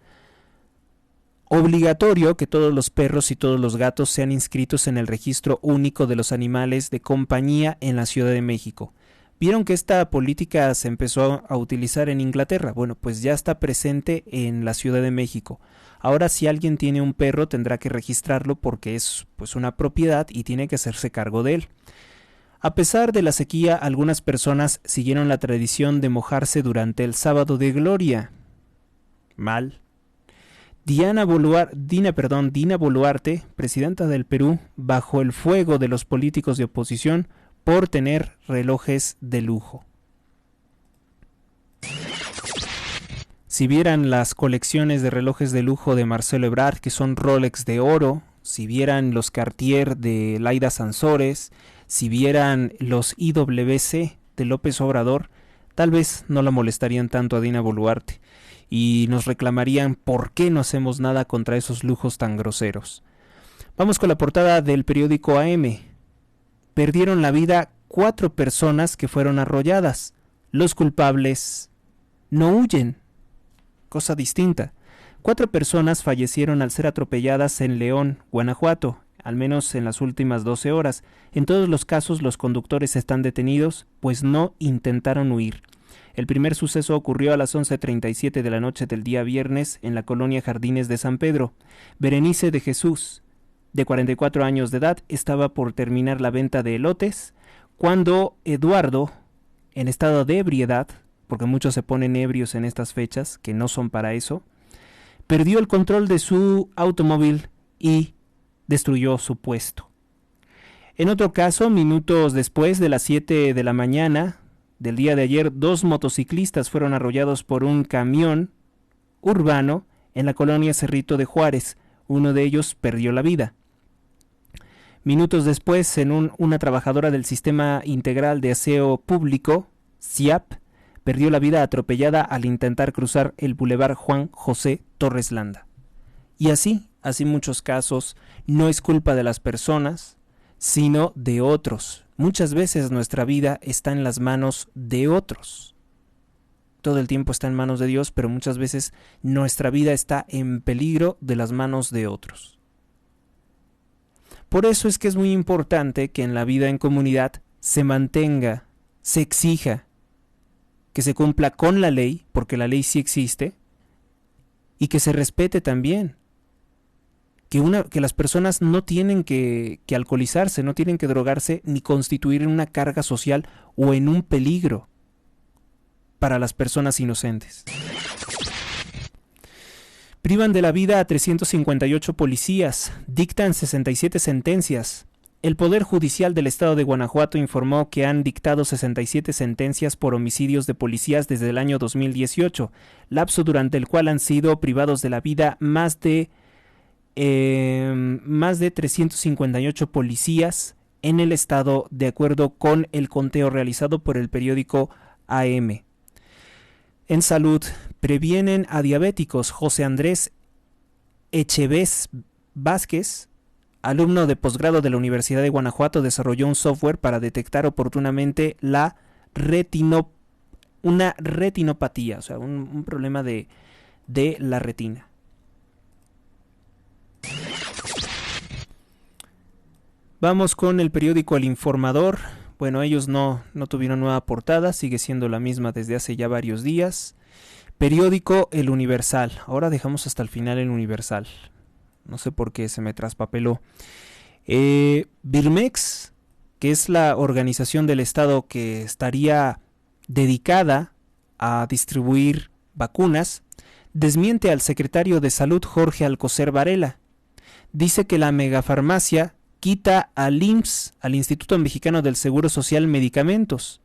Obligatorio que todos los perros y todos los gatos sean inscritos en el registro único de los animales de compañía en la Ciudad de México. ¿Vieron que esta política se empezó a utilizar en Inglaterra? Bueno, pues ya está presente en la Ciudad de México. Ahora si alguien tiene un perro tendrá que registrarlo porque es pues una propiedad y tiene que hacerse cargo de él. A pesar de la sequía, algunas personas siguieron la tradición de mojarse durante el Sábado de Gloria. Mal. Dina Boluarte, presidenta del Perú, bajo el fuego de los políticos de oposición por tener relojes de lujo. Si vieran las colecciones de relojes de lujo de Marcelo Ebrard, que son Rolex de oro, si vieran los Cartier de Laida Sansores, si vieran los IWC de López Obrador, tal vez no la molestarían tanto a Dina Boluarte y nos reclamarían por qué no hacemos nada contra esos lujos tan groseros. Vamos con la portada del periódico AM. Perdieron la vida 4 personas que fueron arrolladas. Los culpables no huyen. Cosa distinta. 4 personas fallecieron al ser atropelladas en León, Guanajuato, al menos en las últimas 12 horas. En todos los casos los conductores están detenidos, pues no intentaron huir. El primer suceso ocurrió a las 11:37 de la noche del día viernes en la colonia Jardines de San Pedro. Berenice de Jesús, de 44 años de edad, estaba por terminar la venta de elotes cuando Eduardo, en estado de ebriedad, porque muchos se ponen ebrios en estas fechas, que no son para eso, perdió el control de su automóvil y destruyó su puesto. En otro caso, minutos después de las 7 de la mañana del día de ayer, 2 motociclistas fueron arrollados por un camión urbano en la colonia Cerrito de Juárez. Uno de ellos perdió la vida. Minutos después, una trabajadora del Sistema Integral de Aseo Público, SIAP, perdió la vida atropellada al intentar cruzar el bulevar Juan José Torres Landa. Y así muchos casos. No es culpa de las personas, sino de otros. Muchas veces nuestra vida está en las manos de otros. Todo el tiempo está en manos de Dios, pero muchas veces nuestra vida está en peligro de las manos de otros. Por eso es que es muy importante que en la vida en comunidad se mantenga, se exija, que se cumpla con la ley, porque la ley sí existe, y que se respete también. Que las personas no tienen que alcoholizarse, no tienen que drogarse, ni constituir en una carga social o en un peligro para las personas inocentes. Privan de la vida a 358 policías, dictan 67 sentencias. El Poder Judicial del Estado de Guanajuato informó que han dictado 67 sentencias por homicidios de policías desde el año 2018, lapso durante el cual han sido privados de la vida más de 358 policías en el estado, de acuerdo con el conteo realizado por el periódico AM. En salud, previenen a diabéticos. José Andrés Echevez Vázquez, alumno de posgrado de la Universidad de Guanajuato, desarrolló un software para detectar oportunamente una retinopatía, o sea, un problema de la retina. Vamos con el periódico El Informador. Bueno, ellos no tuvieron nueva portada, sigue siendo la misma desde hace ya varios días. Periódico El Universal. Ahora dejamos hasta el final El Universal. No sé por qué se me traspapeló. Birmex, que es la organización del Estado que estaría dedicada a distribuir vacunas, desmiente al secretario de Salud Jorge Alcocer Varela. Dice que la megafarmacia quita al IMSS, al Instituto Mexicano del Seguro Social, medicamentos.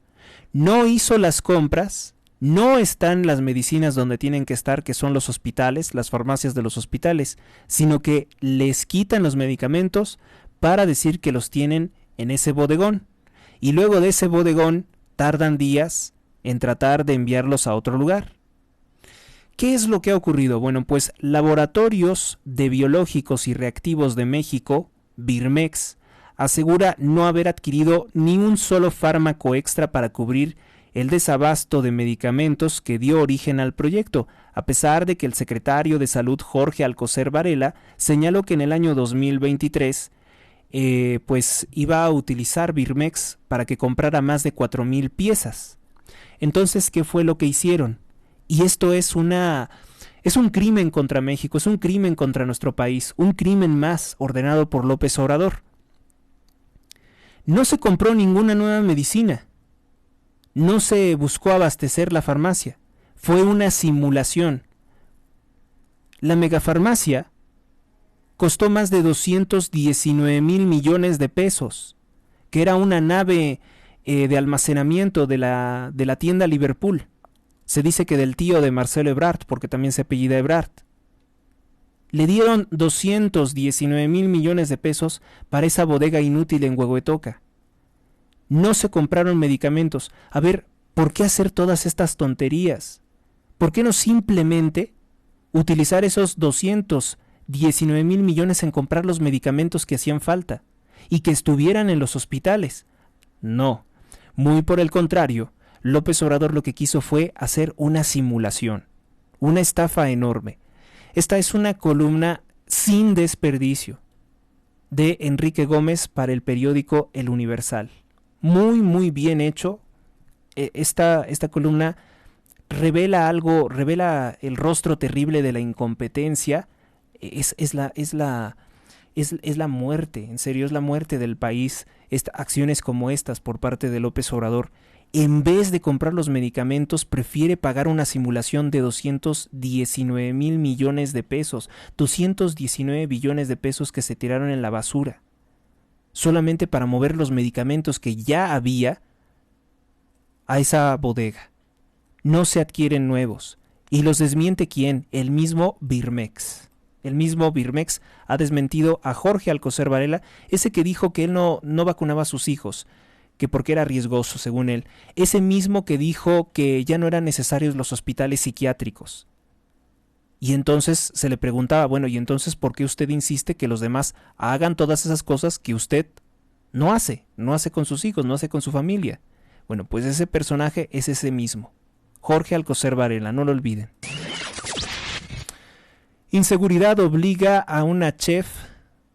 No hizo las compras, no están las medicinas donde tienen que estar, que son los hospitales, las farmacias de los hospitales, sino que les quitan los medicamentos para decir que los tienen en ese bodegón. Y luego de ese bodegón tardan días en tratar de enviarlos a otro lugar. ¿Qué es lo que ha ocurrido? Bueno, pues Laboratorios de Biológicos y Reactivos de México, Birmex, asegura no haber adquirido ni un solo fármaco extra para cubrir el desabasto de medicamentos que dio origen al proyecto, a pesar de que el secretario de Salud Jorge Alcocer Varela señaló que en el año 2023 pues iba a utilizar Birmex para que comprara más de 4,000 piezas. Entonces, ¿qué fue lo que hicieron? Y esto es un crimen contra México, es un crimen contra nuestro país, un crimen más ordenado por López Obrador. No se compró ninguna nueva medicina, no se buscó abastecer la farmacia, fue una simulación. La megafarmacia costó más de 219,000 millones de pesos, que era una nave de almacenamiento de la tienda Liverpool. Se dice que del tío de Marcelo Ebrard, porque también se apellida Ebrard. Le dieron 219,000 millones de pesos para esa bodega inútil en Huehuetoca. No se compraron medicamentos. A ver, ¿por qué hacer todas estas tonterías? ¿Por qué no simplemente utilizar esos 219,000 millones en comprar los medicamentos que hacían falta y que estuvieran en los hospitales? No, muy por el contrario, López Obrador lo que quiso fue hacer una simulación, una estafa enorme. Esta es una columna sin desperdicio de Enrique Gómez para el periódico El Universal. Muy, muy bien hecho. Esta columna revela algo, revela el rostro terrible de la incompetencia. Es la muerte, en serio, es la muerte del país. Acciones como estas por parte de López Obrador. En vez de comprar los medicamentos, prefiere pagar una simulación de 219,000 millones de pesos, 219 billones de pesos que se tiraron en la basura, solamente para mover los medicamentos que ya había a esa bodega. No se adquieren nuevos. ¿Y los desmiente quién? El mismo Birmex. El mismo Birmex ha desmentido a Jorge Alcocer Varela, ese que dijo que él no vacunaba a sus hijos, que porque era riesgoso, según él. Ese mismo que dijo que ya no eran necesarios los hospitales psiquiátricos. Y entonces se le preguntaba, bueno, ¿y entonces por qué usted insiste que los demás hagan todas esas cosas que usted no hace con sus hijos, no hace con su familia? Bueno, pues ese personaje es ese mismo, Jorge Alcocer Varela, no lo olviden. Inseguridad obliga a una chef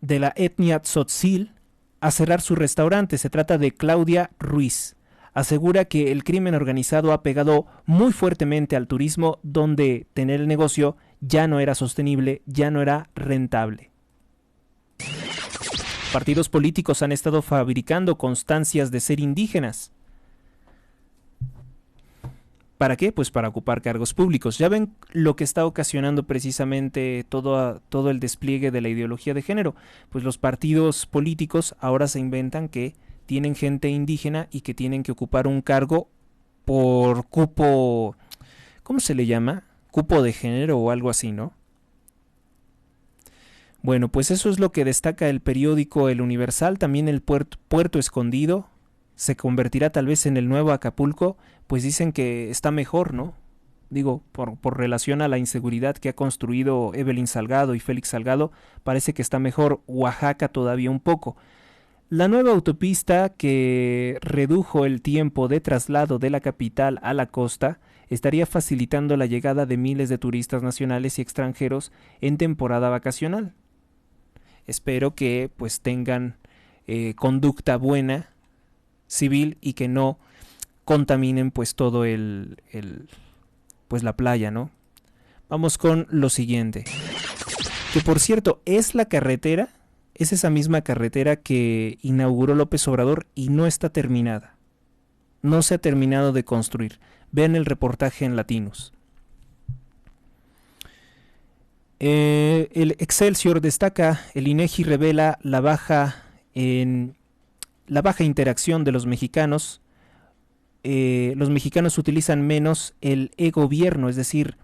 de la etnia tzotzil a cerrar su restaurante. Se trata de Claudia Ruiz. Asegura que el crimen organizado ha pegado muy fuertemente al turismo, donde tener el negocio ya no era sostenible, ya no era rentable. Partidos políticos han estado fabricando constancias de ser indígenas. ¿Para qué? Pues para ocupar cargos públicos. Ya ven lo que está ocasionando precisamente todo el despliegue de la ideología de género. Pues los partidos políticos ahora se inventan que tienen gente indígena y que tienen que ocupar un cargo por cupo, ¿cómo se le llama? Cupo de género o algo así, ¿no? Bueno, pues eso es lo que destaca el periódico El Universal. También el Puerto Escondido se convertirá tal vez en el nuevo Acapulco, pues dicen que está mejor, ¿no? Digo, por relación a la inseguridad que ha construido Evelyn Salgado y Félix Salgado, parece que está mejor Oaxaca todavía un poco. La nueva autopista que redujo el tiempo de traslado de la capital a la costa estaría facilitando la llegada de miles de turistas nacionales y extranjeros en temporada vacacional. Espero que pues tengan conducta buena, civil, y que no contaminen pues todo pues la playa, ¿no? Vamos con lo siguiente, que por cierto es esa misma carretera que inauguró López Obrador y no está terminada, no se ha terminado de construir. Vean el reportaje en Latinos. El Excelsior destaca, el INEGI revela la baja interacción de los mexicanos. Los mexicanos utilizan menos el e-gobierno, es decir,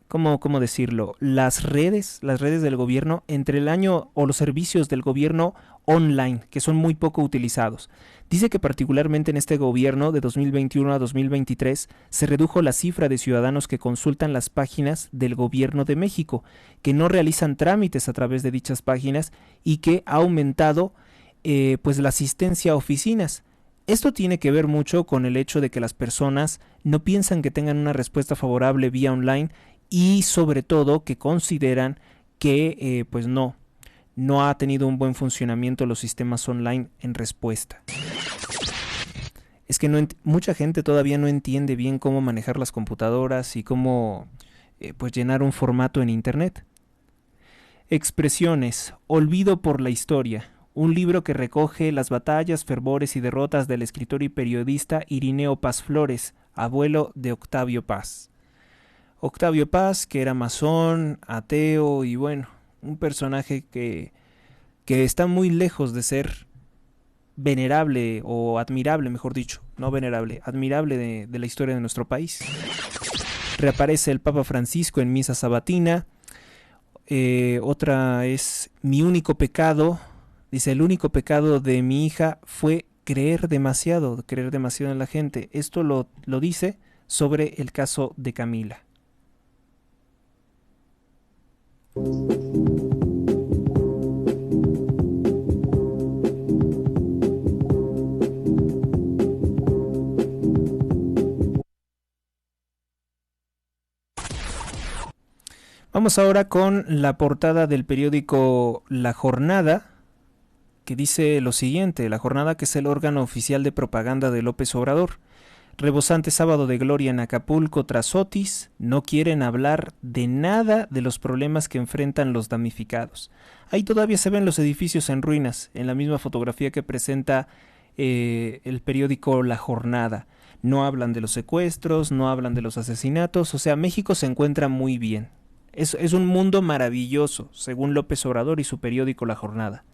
¿cómo decirlo? Las redes del gobierno entre el año, o los servicios del gobierno online, que son muy poco utilizados. Dice que particularmente en este gobierno de 2021 a 2023 se redujo la cifra de ciudadanos que consultan las páginas del gobierno de México, que no realizan trámites a través de dichas páginas, y que ha aumentado pues la asistencia a oficinas. Esto tiene que ver mucho con el hecho de que las personas no piensan que tengan una respuesta favorable vía online, y sobre todo que consideran que pues no ha tenido un buen funcionamiento los sistemas online en respuesta. Es que mucha gente todavía no entiende bien cómo manejar las computadoras y cómo pues llenar un formato en internet. Expresiones, olvido por la historia. Un libro que recoge las batallas, fervores y derrotas del escritor y periodista Irineo Paz Flores, abuelo de Octavio Paz. Octavio Paz, que era masón, ateo y bueno, un personaje que está muy lejos de ser venerable o admirable, mejor dicho, no venerable, admirable de la historia de nuestro país. Reaparece el Papa Francisco en misa sabatina. Otra es mi único pecado. Dice, el único pecado de mi hija fue creer demasiado en la gente. Esto lo dice sobre el caso de Camila. Vamos ahora con la portada del periódico La Jornada, que dice lo siguiente: La Jornada, que es el órgano oficial de propaganda de López Obrador. Rebosante sábado de gloria en Acapulco tras Otis, no quieren hablar de nada de los problemas que enfrentan los damnificados. Ahí todavía se ven los edificios en ruinas, en la misma fotografía que presenta el periódico La Jornada. No hablan de los secuestros, no hablan de los asesinatos, o sea, México se encuentra muy bien. Es un mundo maravilloso, según López Obrador y su periódico La Jornada.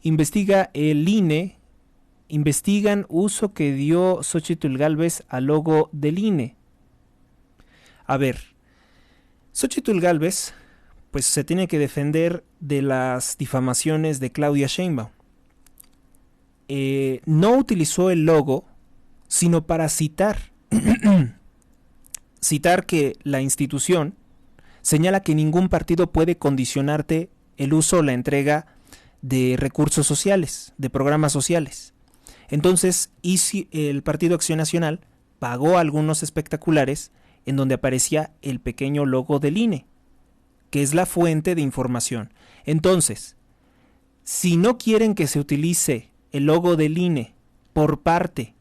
Investiga el INE, investigan uso que dio Xóchitl Gálvez al logo del INE. A ver, Xóchitl Gálvez pues se tiene que defender de las difamaciones de Claudia Sheinbaum. No utilizó el logo, sino para citar que la institución señala que ningún partido puede condicionarte el uso o la entrega de recursos sociales, de programas sociales. Entonces, el Partido Acción Nacional pagó algunos espectaculares en donde aparecía el pequeño logo del INE, que es la fuente de información. Entonces, si no quieren que se utilice el logo del INE por parte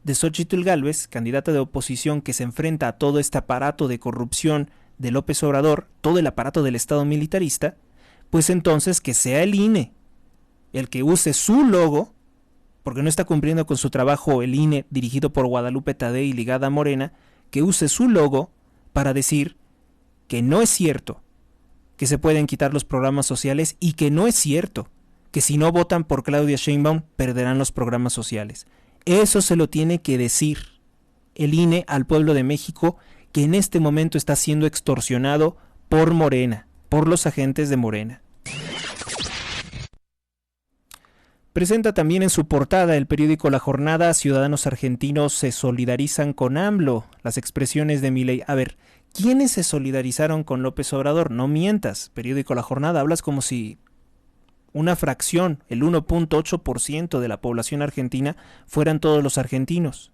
de Xóchitl Gálvez, candidata de oposición que se enfrenta a todo este aparato de corrupción de López Obrador, todo el aparato del Estado militarista, pues entonces que sea el INE el que use su logo, porque no está cumpliendo con su trabajo el INE dirigido por Guadalupe Tadei y ligada a Morena, que use su logo para decir que no es cierto que se pueden quitar los programas sociales y que no es cierto que si no votan por Claudia Sheinbaum perderán los programas sociales. Eso se lo tiene que decir el INE al pueblo de México, que en este momento está siendo extorsionado por Morena, por los agentes de Morena. Presenta también en su portada el periódico La Jornada: ciudadanos argentinos se solidarizan con AMLO. Las expresiones de Milei. A ver, ¿quiénes se solidarizaron con López Obrador? No mientas, periódico La Jornada, hablas como si una fracción, el 1.8% de la población argentina, fueran todos los argentinos.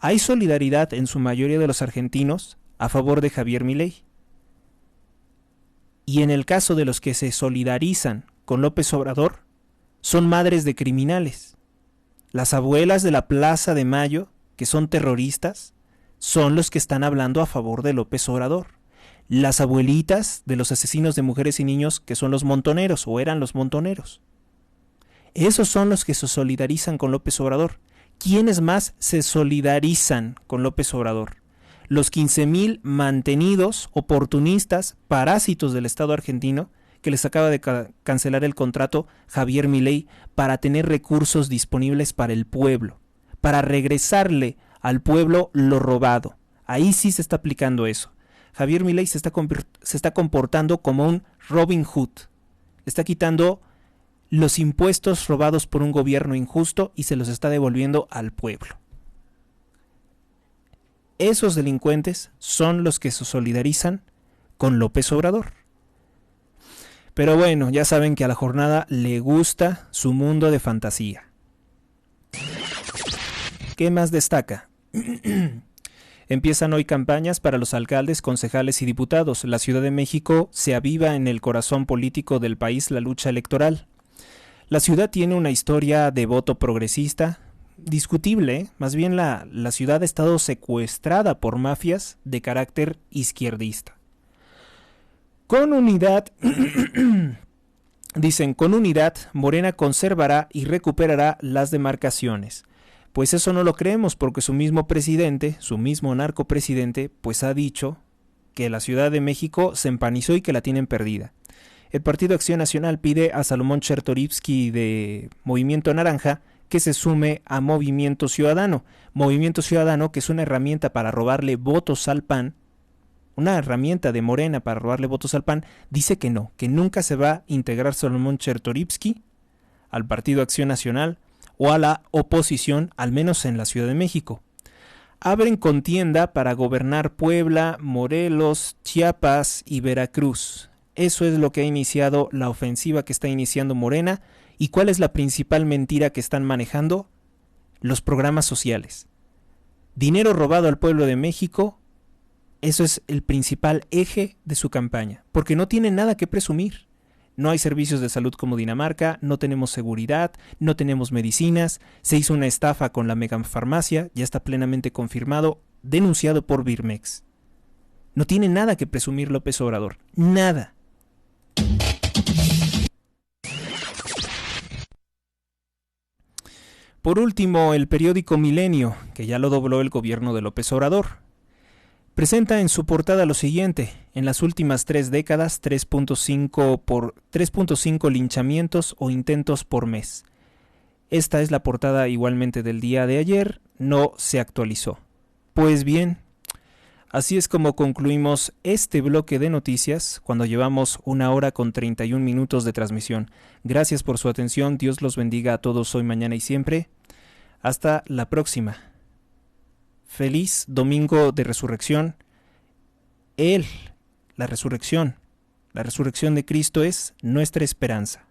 Hay solidaridad en su mayoría de los argentinos a favor de Javier Milei. Y en el caso de los que se solidarizan con López Obrador, son madres de criminales. Las abuelas de la Plaza de Mayo, que son terroristas, son los que están hablando a favor de López Obrador. Las abuelitas de los asesinos de mujeres y niños, que son los montoneros, o eran los montoneros. Esos son los que se solidarizan con López Obrador. ¿Quiénes más se solidarizan con López Obrador? Los 15,000 mantenidos, oportunistas, parásitos del Estado argentino, que les acaba de cancelar el contrato Javier Milei para tener recursos disponibles para el pueblo, para regresarle al pueblo lo robado. Ahí sí se está aplicando eso. Javier Milei se está comportando como un Robin Hood. Está quitando los impuestos robados por un gobierno injusto y se los está devolviendo al pueblo. Esos delincuentes son los que se solidarizan con López Obrador. Pero bueno, ya saben que a La Jornada le gusta su mundo de fantasía. ¿Qué más destaca? Empiezan hoy campañas para los alcaldes, concejales y diputados. La Ciudad de México se aviva en el corazón político del país la lucha electoral. La ciudad tiene una historia de voto progresista, discutible, ¿eh? Más bien la ciudad ha estado secuestrada por mafias de carácter izquierdista. Con unidad, dicen, con unidad, Morena conservará y recuperará las demarcaciones. Pues eso no lo creemos, porque su mismo presidente, su mismo narcopresidente, pues ha dicho que la Ciudad de México se empanizó y que la tienen perdida. El Partido Acción Nacional pide a Salomón Chertorivsky de Movimiento Naranja que se sume a Movimiento Ciudadano. Movimiento Ciudadano, que es una herramienta para robarle votos al PAN, una herramienta de Morena para robarle votos al PAN, dice que no, que nunca se va a integrar Salomón Chertorivsky al Partido Acción Nacional o a la oposición, al menos en la Ciudad de México. Abren contienda para gobernar Puebla, Morelos, Chiapas y Veracruz. Eso es lo que ha iniciado la ofensiva que está iniciando Morena. ¿Y cuál es la principal mentira que están manejando? Los programas sociales. Dinero robado al pueblo de México, eso es el principal eje de su campaña, porque no tienen nada que presumir. No hay servicios de salud como Dinamarca, no tenemos seguridad, no tenemos medicinas, se hizo una estafa con la megafarmacia, ya está plenamente confirmado, denunciado por Birmex. No tiene nada que presumir López Obrador, nada. Por último, el periódico Milenio, que ya lo dobló el gobierno de López Obrador, presenta en su portada lo siguiente: en las últimas 3 décadas, 3.5 linchamientos o intentos por mes. Esta es la portada igualmente del día de ayer, no se actualizó. Pues bien, así es como concluimos este bloque de noticias cuando llevamos 1 hora con 31 minutos de transmisión. Gracias por su atención, Dios los bendiga a todos hoy, mañana y siempre. Hasta la próxima. Feliz domingo de resurrección. La resurrección de Cristo es nuestra esperanza.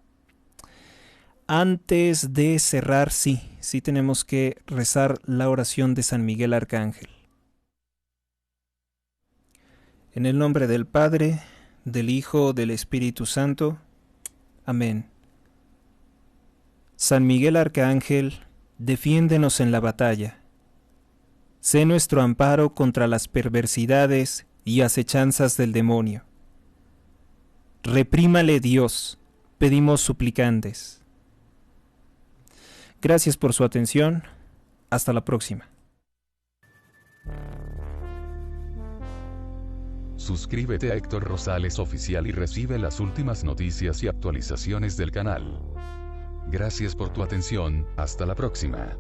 Antes de cerrar, sí tenemos que rezar la oración de San Miguel Arcángel. En el nombre del Padre, del Hijo, del Espíritu Santo. Amén. San Miguel Arcángel, defiéndenos en la batalla. Sé nuestro amparo contra las perversidades y acechanzas del demonio. Reprímale Dios, pedimos suplicantes. Gracias por su atención. Hasta la próxima. Suscríbete a Héctor Rosales Oficial y recibe las últimas noticias y actualizaciones del canal. Gracias por tu atención, hasta la próxima.